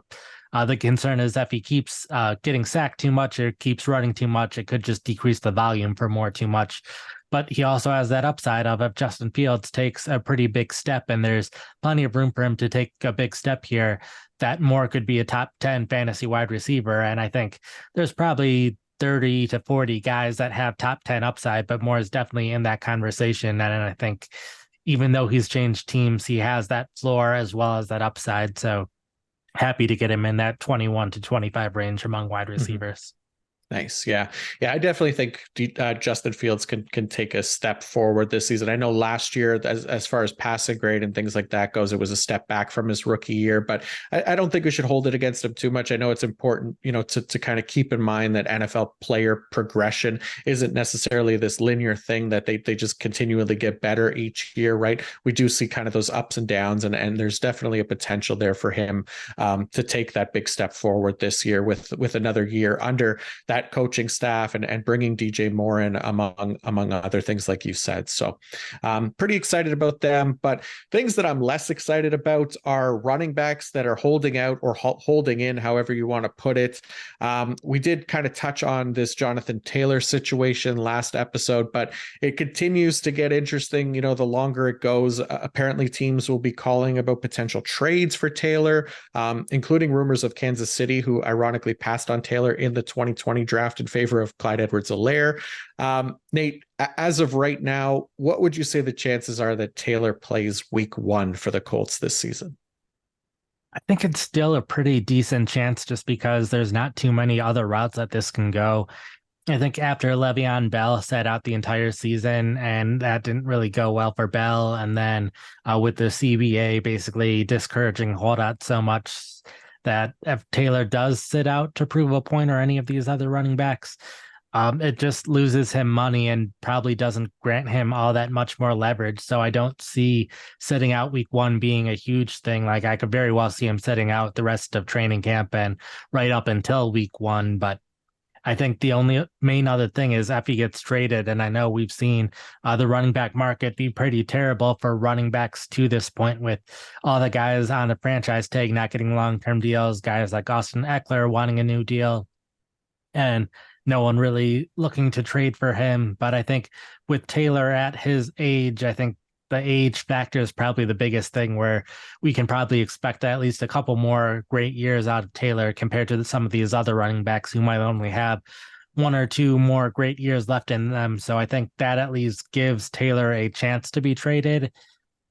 The concern is if he keeps getting sacked too much or keeps running too much, it could just decrease the volume for Moore too much. But he also has that upside of if Justin Fields takes a pretty big step, and there's plenty of room for him to take a big step here, that Moore could be a top 10 fantasy wide receiver. And I think there's probably 30 to 40 guys that have top 10 upside, but Moore is definitely in that conversation. And I think even though he's changed teams, he has that floor as well as that upside. So happy to get him in that 21 to 25 range among wide receivers. Nice. Yeah. Yeah. I definitely think Justin Fields can take a step forward this season. I know last year, as far as passing grade and things like that goes, it was a step back from his rookie year, but I don't think we should hold it against him too much. I know it's important, to kind of keep in mind that NFL player progression isn't necessarily this linear thing that they just continually get better each year, right? We do see kind of those ups and downs, and there's definitely a potential there for him to take that big step forward this year with another year under that coaching staff and bringing DJ Moore in among other things, like you said. So pretty excited about them. But things that I'm less excited about are running backs that are holding out or holding in, however you want to put it. We did kind of touch on this Jonathan Taylor situation last episode, but it continues to get interesting. The longer it goes, apparently teams will be calling about potential trades for Taylor, including rumors of Kansas City, who ironically passed on Taylor in the 2020 draft in favor of Clyde Edwards-Helaire. Nate, as of right now, what would you say the chances are that Taylor plays week 1 for the Colts this season? I think it's still a pretty decent chance just because there's not too many other routes that this can go. I think after Le'Veon Bell sat out the entire season, and that didn't really go well for Bell, and then with the CBA basically discouraging holdouts so much, that if Taylor does sit out to prove a point or any of these other running backs, it just loses him money and probably doesn't grant him all that much more leverage. So I don't see sitting out week 1 being a huge thing. Like, I could very well see him sitting out the rest of training camp and right up until week 1. But I think the only main other thing is if he gets traded, and I know we've seen the running back market be pretty terrible for running backs to this point, with all the guys on the franchise tag not getting long-term deals, guys like Austin Eckler wanting a new deal, and no one really looking to trade for him. But I think with Taylor at his age, I think the age factor is probably the biggest thing, where we can probably expect at least a couple more great years out of Taylor compared to some of these other running backs who might only have 1 or 2 more great years left in them. So I think that at least gives Taylor a chance to be traded.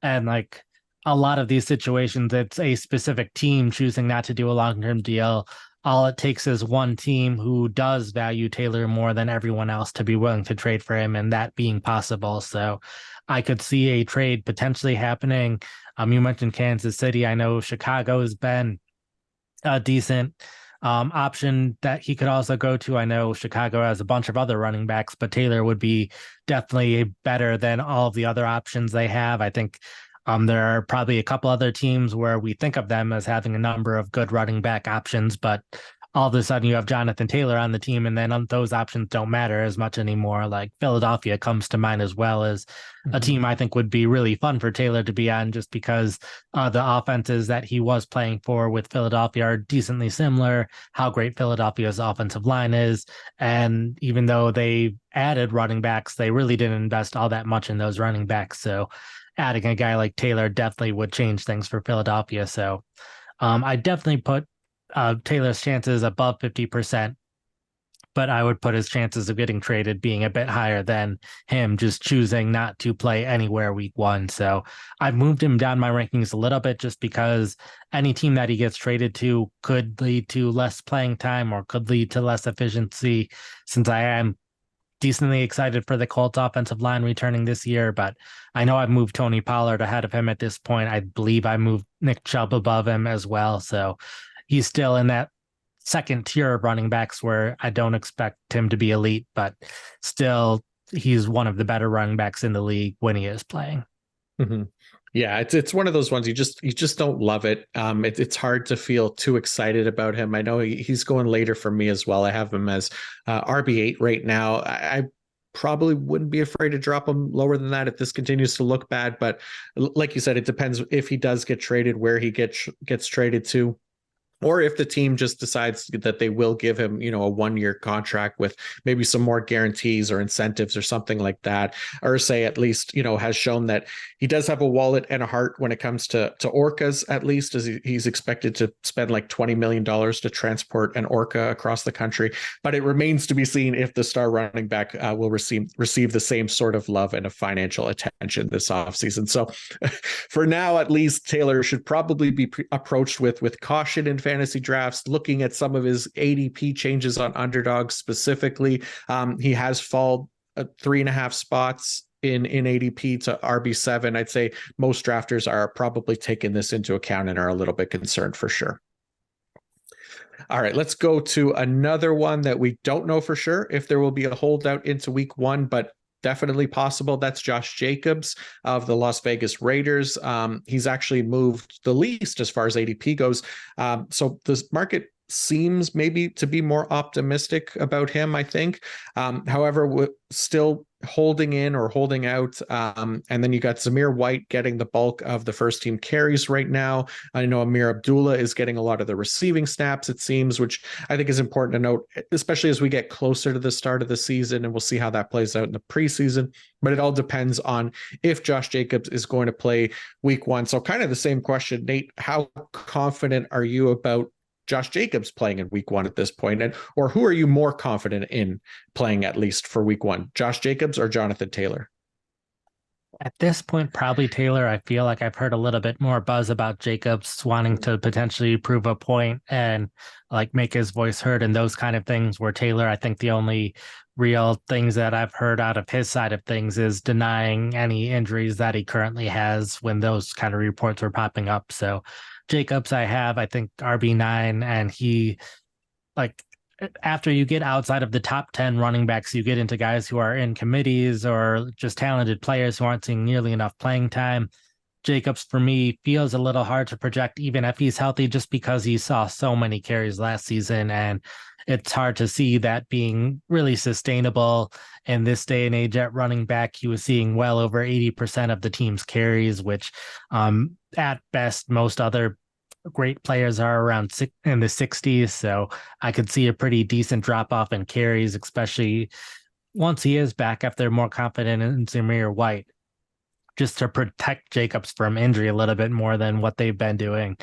And like a lot of these situations, it's a specific team choosing not to do a long-term deal. All it takes is one team who does value Taylor more than everyone else to be willing to trade for him, and that being possible. So I could see a trade potentially happening. You mentioned Kansas City. I know Chicago has been a decent option that he could also go to. I know Chicago has a bunch of other running backs, but Taylor would be definitely better than all of the other options they have. I think there are probably a couple other teams where we think of them as having a number of good running back options, but all of a sudden you have Jonathan Taylor on the team, and then those options don't matter as much anymore. Like Philadelphia comes to mind as well as a team I think would be really fun for Taylor to be on, just because the offenses that he was playing for with Philadelphia are decently similar, how great Philadelphia's offensive line is. And even though they added running backs, they really didn't invest all that much in those running backs. So adding a guy like Taylor definitely would change things for Philadelphia. So I definitely put Taylor's chances above 50%, but I would put his chances of getting traded being a bit higher than him just choosing not to play anywhere week 1. So I've moved him down my rankings a little bit, just because any team that he gets traded to could lead to less playing time or could lead to less efficiency, since I am decently excited for the Colts offensive line returning this year. But I know I've moved Tony Pollard ahead of him at this point. I believe I moved Nick Chubb above him as well. So he's still in that second tier of running backs where I don't expect him to be elite, but still he's one of the better running backs in the league when he is playing. Mm-hmm. Yeah, it's one of those ones you just don't love it. It's hard to feel too excited about him. I know he's going later for me as well. I have him as RB8 right now. I probably wouldn't be afraid to drop him lower than that if this continues to look bad. But like you said, it depends if he does get traded, where he gets traded to. Or if the team just decides that they will give him, a 1-year contract with maybe some more guarantees or incentives or something like that. Irsay at least, has shown that he does have a wallet and a heart when it comes to orcas, at least, as he's expected to spend like $20 million to transport an orca across the country. But it remains to be seen if the star running back will receive the same sort of love and a financial attention this offseason. So for now, at least, Taylor should probably be approached with caution in fantasy fantasy drafts, looking at some of his ADP changes on Underdog specifically, he has fallen 3.5 spots in ADP to RB7. I'd say most drafters are probably taking this into account and are a little bit concerned for sure. All right, let's go to another one that we don't know for sure if there will be a holdout into week one, but definitely possible. That's Josh Jacobs of the Las Vegas Raiders. He's actually moved the least as far as ADP goes. So the market seems maybe to be more optimistic about him, I think. However, still holding in or holding out. And then you got Zamir White getting the bulk of the first team carries right now. I know Amir Abdullah is getting a lot of the receiving snaps, it seems, which I think is important to note, especially as we get closer to the start of the season, and we'll see how that plays out in the preseason. But it all depends on if Josh Jacobs is going to play week one. So kind of the same question, Nate, how confident are you about Josh Jacobs playing in week one at this point? And or who are you more confident in playing at least for week one, Josh Jacobs or Jonathan Taylor? At this point, probably Taylor. I feel like I've heard a little bit more buzz about Jacobs wanting to potentially prove a point and like make his voice heard and those kind of things, where Taylor, I think the only real things that I've heard out of his side of things is denying any injuries that he currently has when those kind of reports were popping up. So Jacobs, I think RB9, and he, like, after you get outside of the top 10 running backs, you get into guys who are in committees or just talented players who aren't seeing nearly enough playing time. Jacobs, for me, feels a little hard to project, even if he's healthy, just because he saw so many carries last season. And it's hard to see that being really sustainable in this day and age at running back. He was seeing well over 80% of the team's carries, which at best, most other great players are around in the 60s. So I could see a pretty decent drop off in carries, especially once he is back after they're more confident in Zamir White, just to protect Jacobs from injury a little bit more than what they've been doing,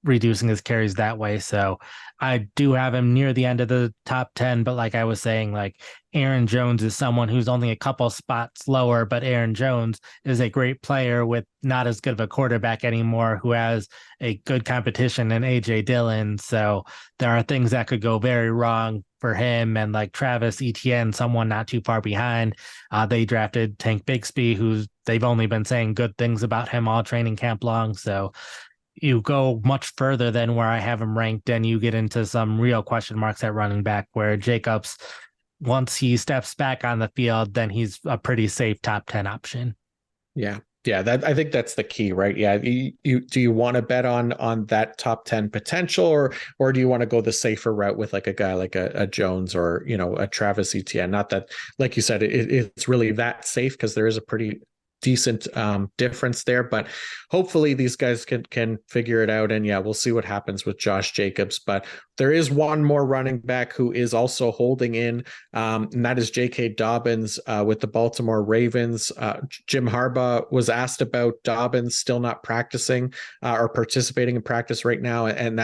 reducing his carries that way. So I do have him near the end of the top 10, but like I was saying, like Aaron Jones is someone who's only a couple spots lower, but Aaron Jones is a great player with not as good of a quarterback anymore, who has a good competition in AJ Dillon. So there are things that could go very wrong for him. And like Travis Etienne, someone not too far behind, they drafted Tank Bigsby, who's they've only been saying good things about him all training camp long. So you go much further than where I have him ranked, and you get into some real question marks at running back, where Jacobs, once he steps back on the field, then he's a pretty safe top 10 option. Yeah. Yeah, that I think that's the key, right? Yeah, you do you want to bet on that top 10 potential, or do you want to go the safer route with like a guy like a Jones or a Travis Etienne? Not that, like you said, it's really that safe, because there is a pretty decent difference there, but hopefully these guys can figure it out. And yeah, we'll see what happens with Josh Jacobs. But there is one more running back who is also holding in, and that is J.K. Dobbins with the Baltimore Ravens. Jim Harbaugh was asked about Dobbins still not practicing or participating in practice right now, and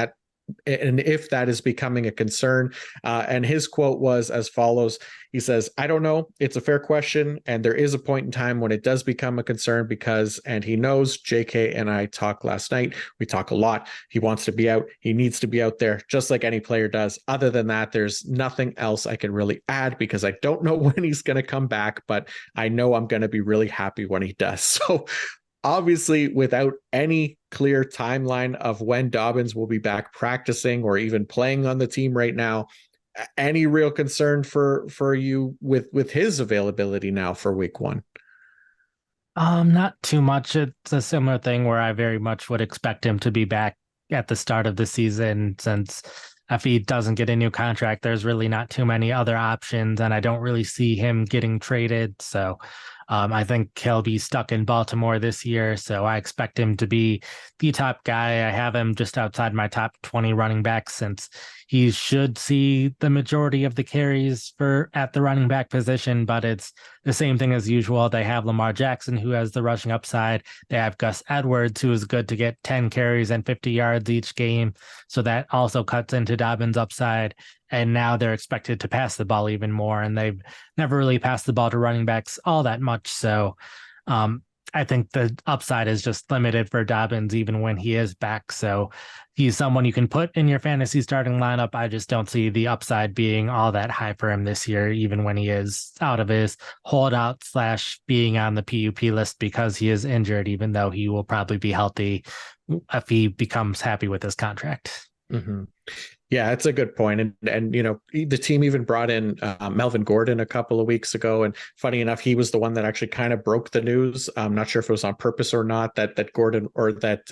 if that is becoming a concern. And his quote was as follows. He says, "I don't know. It's a fair question. And there is a point in time when it does become a concern because," and he knows, JK and I talked last night. We talk a lot. He wants to be out. He needs to be out there just like any player does. Other than that, there's nothing else I can really add because I don't know when he's going to come back, but I know I'm going to be really happy when he does." So obviously, without any clear timeline of when Dobbins will be back practicing or even playing on the team right now, any real concern for you with his availability now for week one? Not too much. It's a similar thing where I very much would expect him to be back at the start of the season, since if he doesn't get a new contract, there's really not too many other options, and I don't really see him getting traded. So I think he'll be stuck in Baltimore this year, so I expect him to be the top guy. I have him just outside my top 20 running backs, since he should see the majority of the carries at the running back position, but it's the same thing as usual. They have Lamar Jackson, who has the rushing upside. They have Gus Edwards, who is good to get 10 carries and 50 yards each game, so that also cuts into Dobbins' upside. And now they're expected to pass the ball even more, and they've never really passed the ball to running backs all that much. So I think the upside is just limited for Dobbins, even when he is back. So he's someone you can put in your fantasy starting lineup. I just don't see the upside being all that high for him this year, even when he is out of his holdout slash being on the PUP list because he is injured, even though he will probably be healthy if he becomes happy with his contract. Mm-hmm. Yeah, it's a good point. And the team even brought in Melvin Gordon a couple of weeks ago. And funny enough, he was the one that actually kind of broke the news. I'm not sure if it was on purpose or not that Gordon or that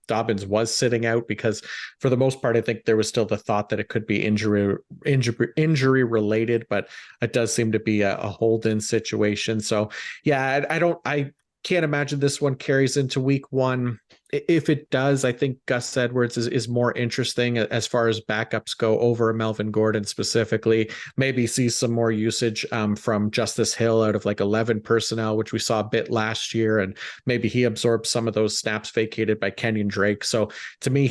Dobbins was sitting out, because for the most part, I think there was still the thought that it could be injury related, but it does seem to be a hold-in situation. So yeah, I can't imagine this one carries into week one. If it does, I think Gus Edwards is more interesting as far as backups go over Melvin Gordon specifically. Maybe see some more usage from Justice Hill out of like 11 personnel, which we saw a bit last year, and maybe he absorbs some of those snaps vacated by Kenyon Drake. So to me,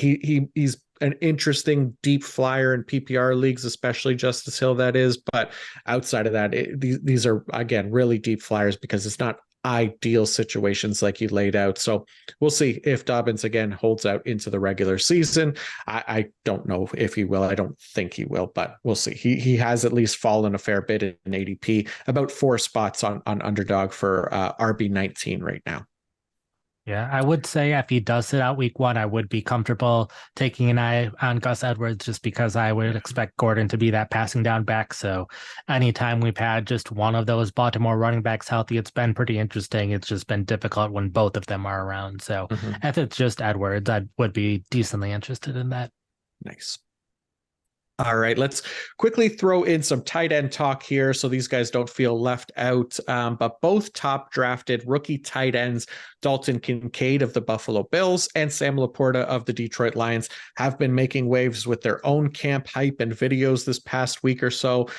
he's an interesting deep flyer in PPR leagues, especially Justice Hill, that is. But outside of that, these are, again, really deep flyers because it's not ideal situations like you laid out. So we'll see if Dobbins again holds out into the regular season. I don't know if he will. I don't think he will, but we'll see. He has at least fallen a fair bit in ADP, about 4 spots on underdog for RB19 right now. Yeah, I would say if he does sit out week one, I would be comfortable taking an eye on Gus Edwards just because I would expect Gordon to be that passing down back. So anytime we've had just one of those Baltimore running backs healthy, it's been pretty interesting. It's just been difficult when both of them are around. So if it's just Edwards, I would be decently interested in that. Nice. All right, let's quickly throw in some tight end talk here so these guys don't feel left out. But both top drafted rookie tight ends, Dalton Kincaid of the Buffalo Bills and Sam Laporta of the Detroit Lions, have been making waves with their own camp hype and videos this past week or so.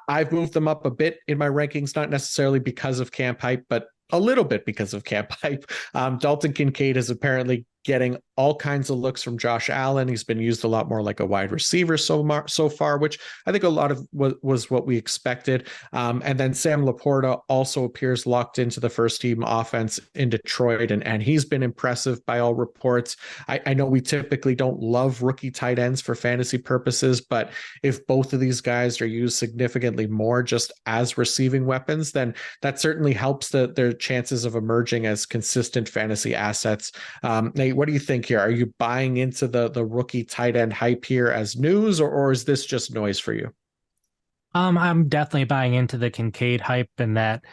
I've moved them up a bit in my rankings, not necessarily because of camp hype, but a little bit because of camp hype. Dalton Kincaid is apparently getting all kinds of looks from Josh Allen. He's been used a lot more like a wide receiver so far, which I think a lot of was what we expected. And then Sam Laporta also appears locked into the first team offense in Detroit, and he's been impressive by all reports. I know we typically don't love rookie tight ends for fantasy purposes, but if both of these guys are used significantly more just as receiving weapons, then that certainly helps their chances of emerging as consistent fantasy assets. Nate, what do you think here? Are you buying into the rookie tight end hype here as news, or is this just noise for you? I'm definitely buying into the Kincaid hype, and that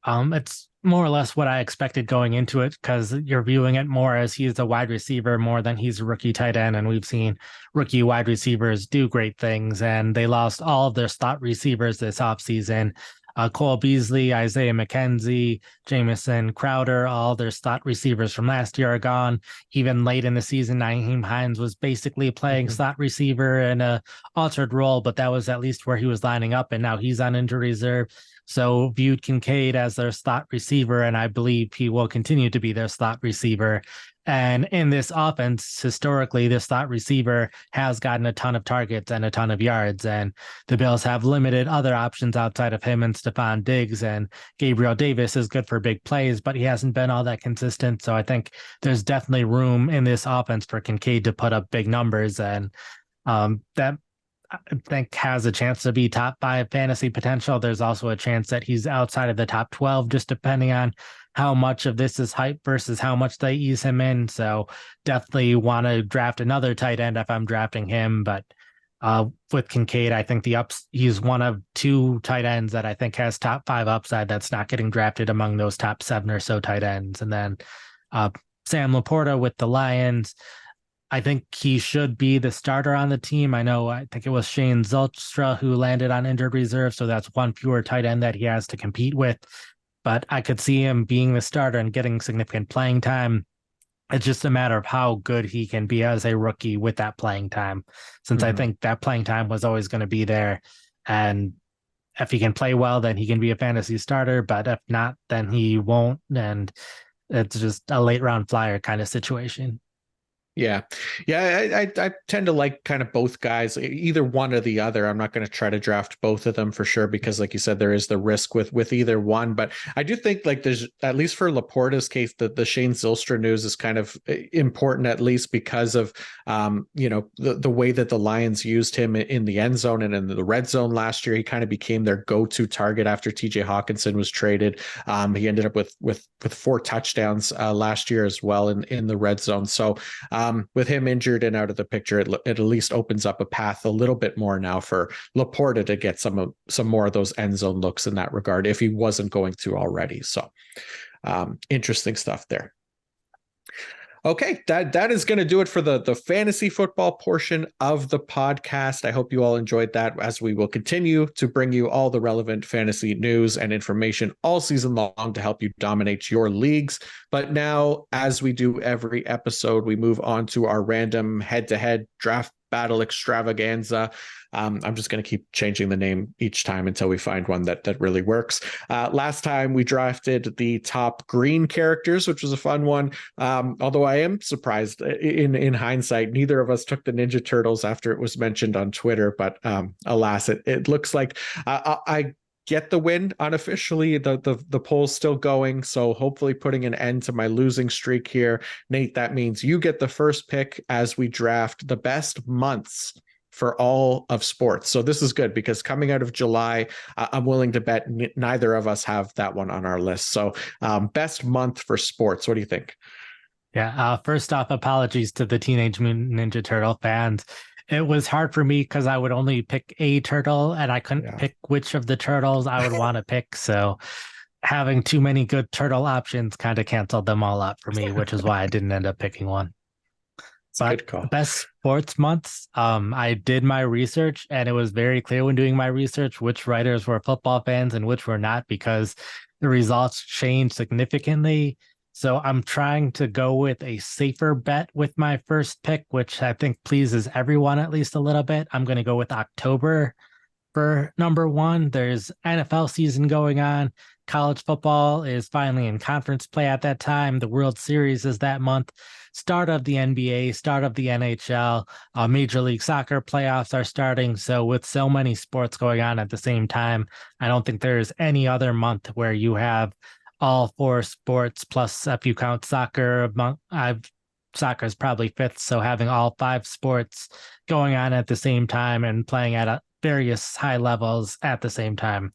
it's more or less what I expected going into it, because you're viewing it more as he's a wide receiver more than he's a rookie tight end. And we've seen rookie wide receivers do great things, and they lost all of their slot receivers this offseason. Cole Beasley, Isaiah McKenzie, Jamison Crowder, all their slot receivers from last year are gone. Even late in the season, Nyheim Hines was basically playing slot receiver in a altered role, but that was at least where he was lining up, and now he's on injury reserve. So viewed Kincaid as their slot receiver, and I believe he will continue to be their slot receiver. And in this offense, historically, the slot receiver has gotten a ton of targets and a ton of yards. And the Bills have limited other options outside of him and Stephon Diggs. And Gabriel Davis is good for big plays, but he hasn't been all that consistent. So I think there's definitely room in this offense for Kincaid to put up big numbers. And that I think has a chance to be top 5 fantasy potential. There's also a chance that he's outside of the top 12, just depending on how much of this is hype versus how much they ease him in. So definitely want to draft another tight end if I'm drafting him. But with Kincaid, I think he's one of 2 tight ends that I think has top 5 upside that's not getting drafted among those top 7 or so tight ends. And then Sam Laporta with the Lions, I think he should be the starter on the team. I think it was Shane Zylstra who landed on injured reserve, so that's one fewer tight end that he has to compete with. But I could see him being the starter and getting significant playing time. It's just a matter of how good he can be as a rookie with that playing time, since I think that playing time was always going to be there. And if he can play well, then he can be a fantasy starter. But if not, then he won't. And it's just a late round flyer kind of situation. Yeah. Yeah. I tend to like kind of both guys, either one or the other. I'm not going to try to draft both of them for sure, because like you said, there is the risk with either one. But I do think like there's, at least for Laporta's case, the Shane Zylstra news is kind of important, at least because of, the way that the Lions used him in the end zone and in the red zone last year. He kind of became their go-to target after TJ Hawkinson was traded. He ended up with 4 touchdowns last year as well in the red zone. So, with him injured and out of the picture, it at least opens up a path a little bit more now for Laporta to get some more of those end zone looks in that regard, if he wasn't going to already. So, interesting stuff there. Okay, that is going to do it for the fantasy football portion of the podcast. I hope you all enjoyed that, as we will continue to bring you all the relevant fantasy news and information all season long to help you dominate your leagues. But now, as we do every episode, we move on to our random head-to-head draft battle extravaganza. I'm just going to keep changing the name each time until we find one that really works. Last time we drafted the top green characters, which was a fun one. Although I am surprised in hindsight, neither of us took the Ninja Turtles after it was mentioned on Twitter. But alas, it looks like I get the win unofficially. The poll's still going, so hopefully putting an end to my losing streak here. Nate, that means you get the first pick as we draft the best months for all of sports. So this is good, because coming out of July, I'm willing to bet neither of us have that one on our list. So best month for sports. What do you think? Yeah. First off, apologies to the Teenage Mutant Ninja Turtle fans. It was hard for me because I would only pick a turtle and I couldn't pick which of the turtles I would want to pick. So having too many good turtle options kind of canceled them all out for me, which is why I didn't end up picking one. But best sports months, I did my research, and it was very clear when doing my research which writers were football fans and which were not, because the results changed significantly. So I'm trying to go with a safer bet with my first pick, which I think pleases everyone at least a little bit. I'm going to go with October for number one. There's NFL season going on. College football is finally in conference play at that time. The World Series is that month. Start of the NBA, start of the NHL, Major League Soccer playoffs are starting. So with so many sports going on at the same time, I don't think there's any other month where you have all 4 sports, plus if you count soccer, soccer is probably fifth. So having all 5 sports going on at the same time and playing at various high levels at the same time,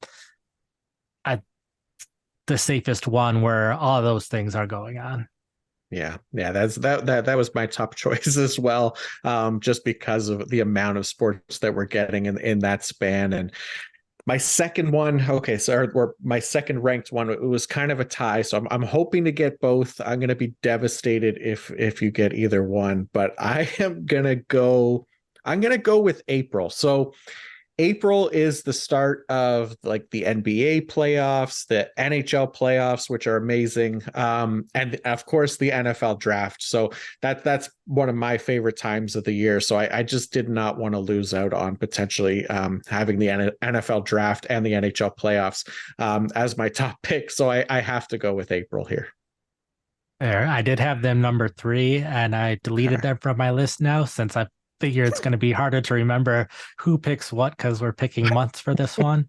the safest one where all those things are going on. Yeah, that was my top choice as well, just because of the amount of sports that we're getting in that span. And my second one, okay, so or my second ranked one, it was kind of a tie. So I'm hoping to get both. I'm going to be devastated if you get either one, but I'm going to go with April. So April is the start of like the NBA playoffs, the NHL playoffs, which are amazing, and of course the NFL draft. So that's one of my favorite times of the year. So I just did not want to lose out on potentially having the NFL draft and the NHL playoffs as my top pick. So I have to go with April here. There, I did have them number 3, and I deleted them from my list now, since I figure it's going to be harder to remember who picks what, because we're picking months for this one.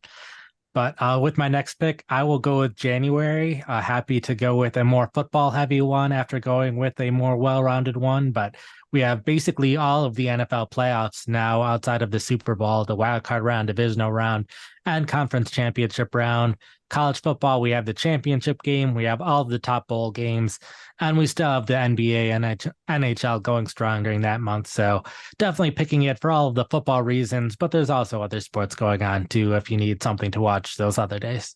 But with my next pick, I will go with January. Happy to go with a more football heavy one after going with a more well-rounded one. But we have basically all of the NFL playoffs now outside of the Super Bowl, the wild card round, divisional round, and conference championship round. College football, we have the championship game. We have all of the top bowl games, and we still have the NBA and NHL going strong during that month. So definitely picking it for all of the football reasons, but there's also other sports going on too if you need something to watch those other days.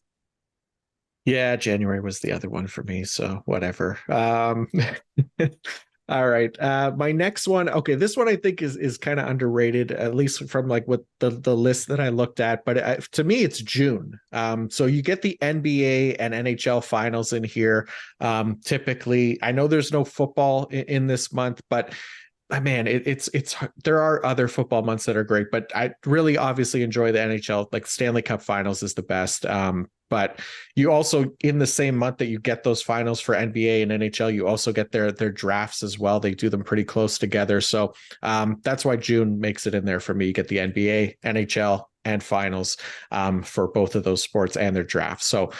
Yeah, January was the other one for me, so whatever. All right. My next one. Okay, this one I think is kind of underrated, at least from like what the list that I looked at. But to me, it's June. So you get the NBA and NHL finals in here. Typically, I know there's no football in this month, but Man, it's there are other football months that are great, but I really obviously enjoy the NHL. Like Stanley Cup Finals is the best. But you also in the same month that you get those finals for NBA and NHL, you also get their drafts as well. They do them pretty close together, so that's why June makes it in there for me. You get the NBA, NHL, and finals for both of those sports and their drafts. So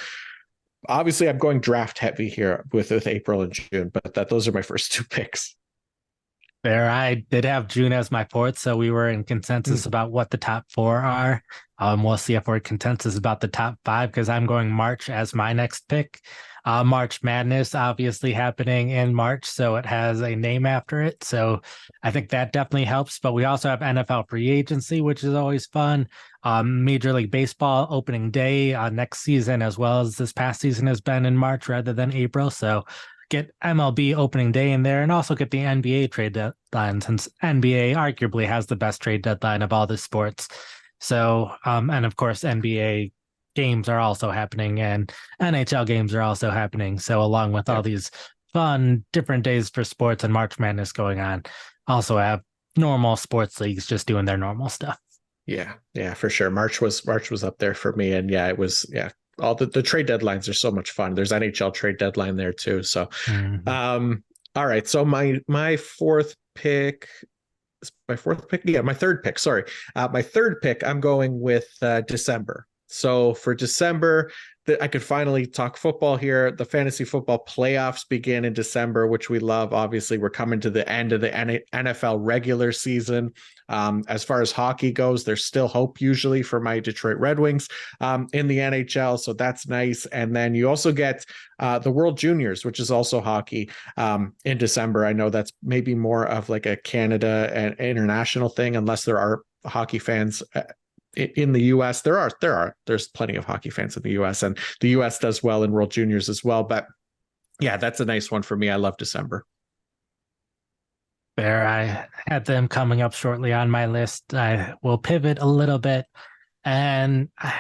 obviously, I'm going draft heavy here with April and June, but those are my first two picks. There, I did have June as my fourth, so we were in consensus about what the top four are. We'll see if we're in consensus about the top five because I'm going March as my next pick. March Madness obviously happening in March, so it has a name after it. So I think that definitely helps. But we also have NFL free agency, which is always fun. Major League Baseball opening day next season, as well as this past season has been in March rather than April. So get MLB opening day in there and also get the NBA trade deadline since NBA arguably has the best trade deadline of all the sports. So, and of course, NBA games are also happening and NHL games are also happening. So, along with all these fun different days for sports and March Madness going on, also have normal sports leagues just doing their normal stuff. Yeah, for sure. March was up there for me, and yeah, it was all the trade deadlines are so much fun. There's NHL trade deadline there too. So, all right. So my fourth pick, yeah, my third pick. Sorry, my third pick. I'm going with December. So for December, I could finally talk football here. The fantasy football playoffs begin in December, which we love. Obviously, we're coming to the end of the NFL regular season. As far as hockey goes, there's still hope usually for my Detroit Red Wings in the NHL, so that's nice. And then you also get the World Juniors, which is also hockey in December. I know that's maybe more of like a Canada and international thing, unless there are hockey fans in the US. There's plenty of hockey fans in the US, and the US does well in World Juniors as well. But yeah, that's a nice one for me. I love December. There, I had them coming up shortly on my list. I will pivot a little bit and I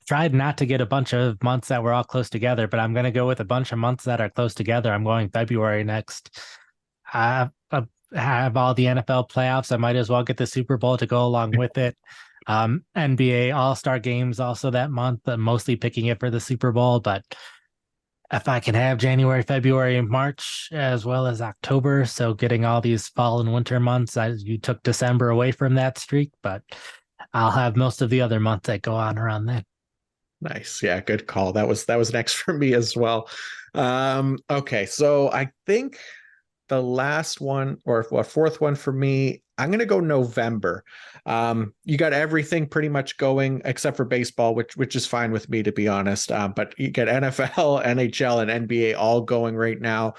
tried not to get a bunch of months that were all close together, but I'm going to go with a bunch of months that are close together. I'm going February next. I have all the NFL playoffs. I might as well get the Super Bowl to go along with it. NBA All-Star games also that month. I'm mostly picking it for the Super Bowl, but if I can have January, February, and March, as well as October, so getting all these fall and winter months, you took December away from that streak, but I'll have most of the other months that go on around then. Nice. Yeah, good call. That was next for me as well. Okay, so I think the last one or what fourth one for me, I'm going to go November. You got everything pretty much going except for baseball, which is fine with me to be honest. But you get NFL, NHL, and NBA all going right now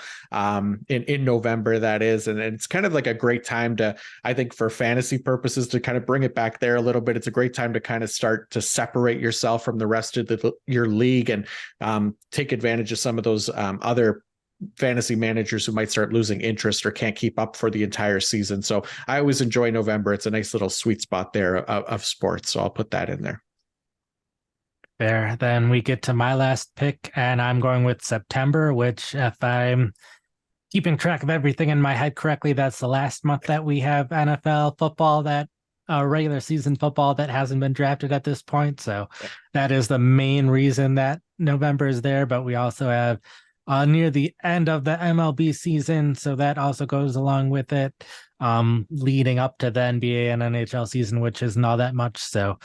in November. That is, and it's kind of like a great time to, I think, for fantasy purposes, to kind of bring it back there a little bit. It's a great time to kind of start to separate yourself from the rest of your league and take advantage of some of those other fantasy managers who might start losing interest or can't keep up for the entire season. So I always enjoy November. It's a nice little sweet spot there of sports. So I'll put that in there. There, then we get to my last pick, and I'm going with September, which, if I'm keeping track of everything in my head correctly, that's the last month that we have NFL football that regular season football that hasn't been drafted at this point. So that is the main reason that November is there. But we also have near the end of the MLB season, so that also goes along with it, leading up to the NBA and NHL season, which isn't all that much. So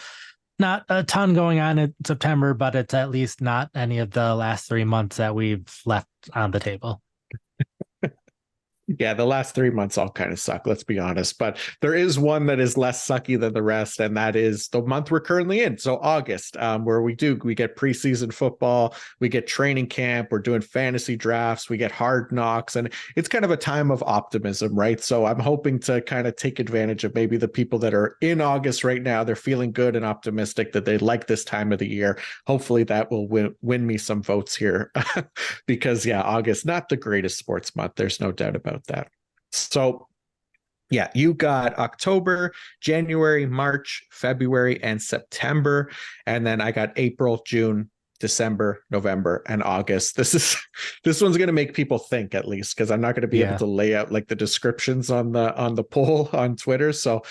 not a ton going on in September, but it's at least not any of the last 3 months that we've left on the table. Yeah, the last 3 months all kind of suck, let's be honest. But there is one that is less sucky than the rest, and that is the month we're currently in. So August, where we get preseason football, we get training camp, we're doing fantasy drafts, we get hard knocks, and it's kind of a time of optimism, right? So I'm hoping to kind of take advantage of maybe the people that are in August right now. They're feeling good and optimistic that they like this time of the year. Hopefully that will win me some votes here because yeah, August, not the greatest sports month. There's no doubt about that. So yeah, you got October, January, March, February, and September. And then I got April, June, December, November, and August. This one's going to make people think, at least, because I'm not going to be able to lay out like the descriptions on the poll on Twitter. So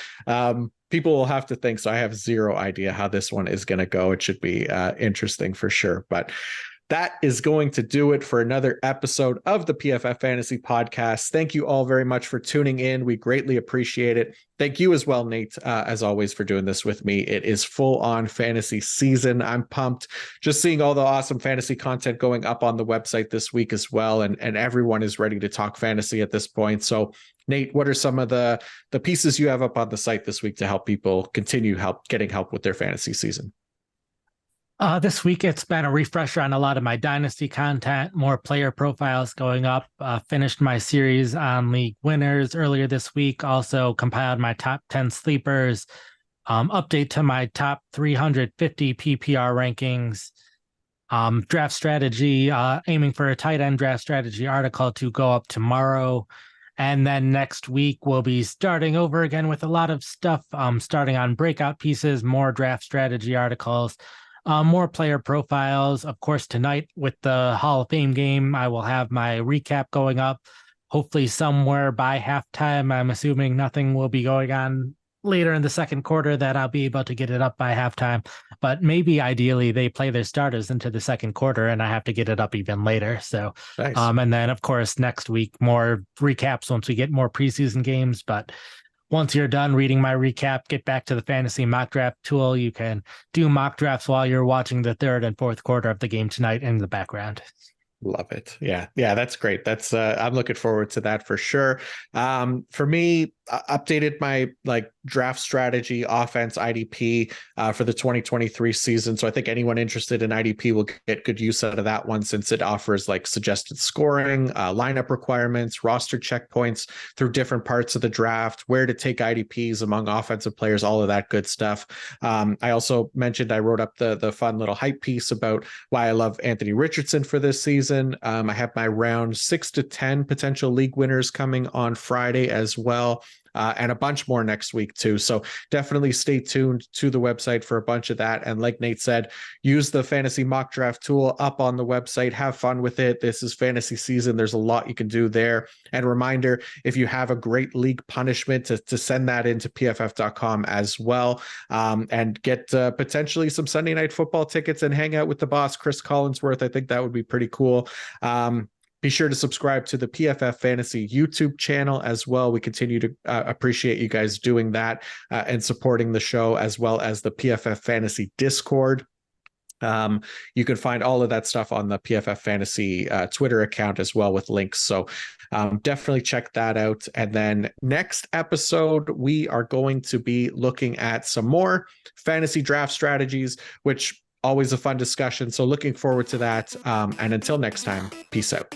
people will have to think. So I have zero idea how this one is going to go. It should be interesting for sure. But that is going to do it for another episode of the PFF Fantasy Podcast. Thank you all very much for tuning in. We greatly appreciate it. Thank you as well, Nate, as always, for doing this with me. It is full on fantasy season. I'm pumped just seeing all the awesome fantasy content going up on the website this week as well. And everyone is ready to talk fantasy at this point. So Nate, what are some of the pieces you have up on the site this week to help people continue getting help with their fantasy season? This week, it's been a refresher on a lot of my dynasty content, more player profiles going up. Finished my series on league winners earlier this week. Also compiled my top 10 sleepers. Update to my top 350 PPR rankings. Draft strategy, aiming for a tight end draft strategy article to go up tomorrow. And then next week, we'll be starting over again with a lot of stuff, starting on breakout pieces, more draft strategy articles. More player profiles. Of course, tonight with the Hall of Fame game, I will have my recap going up, hopefully somewhere by halftime. I'm assuming nothing will be going on later in the second quarter that I'll be able to get it up by halftime. But maybe ideally they play their starters into the second quarter and I have to get it up even later. So, nice. And then, of course, next week, more recaps once we get more preseason games. But once you're done reading my recap, get back to the fantasy mock draft tool. You can do mock drafts while you're watching the third and fourth quarter of the game tonight in the background. Love it. Yeah, that's great. That's I'm looking forward to that for sure. For me, updated my draft strategy, offense, IDP for the 2023 season. So I think anyone interested in IDP will get good use out of that one, since it offers suggested scoring, lineup requirements, roster checkpoints through different parts of the draft, where to take IDPs among offensive players, all of that good stuff. I also mentioned I wrote up the fun little hype piece about why I love Anthony Richardson for this season. I have my round 6 to 10 potential league winners coming on Friday as well. And a bunch more next week too. So definitely stay tuned to the website for a bunch of that. And like Nate said, use the fantasy mock draft tool up on the website. Have fun with it. This is fantasy season. There's a lot you can do there. And a reminder, if you have a great league punishment, to send that into pff.com as well, and get potentially some Sunday Night Football tickets and hang out with the boss, Chris Collinsworth. I think that would be pretty cool. Be sure to subscribe to the PFF Fantasy YouTube channel as well. We continue to appreciate you guys doing that and supporting the show, as well as the PFF Fantasy Discord. You can find all of that stuff on the PFF Fantasy Twitter account as well, with links. So definitely check that out. And then next episode, we are going to be looking at some more fantasy draft strategies, which always a fun discussion. So looking forward to that. And until next time, peace out.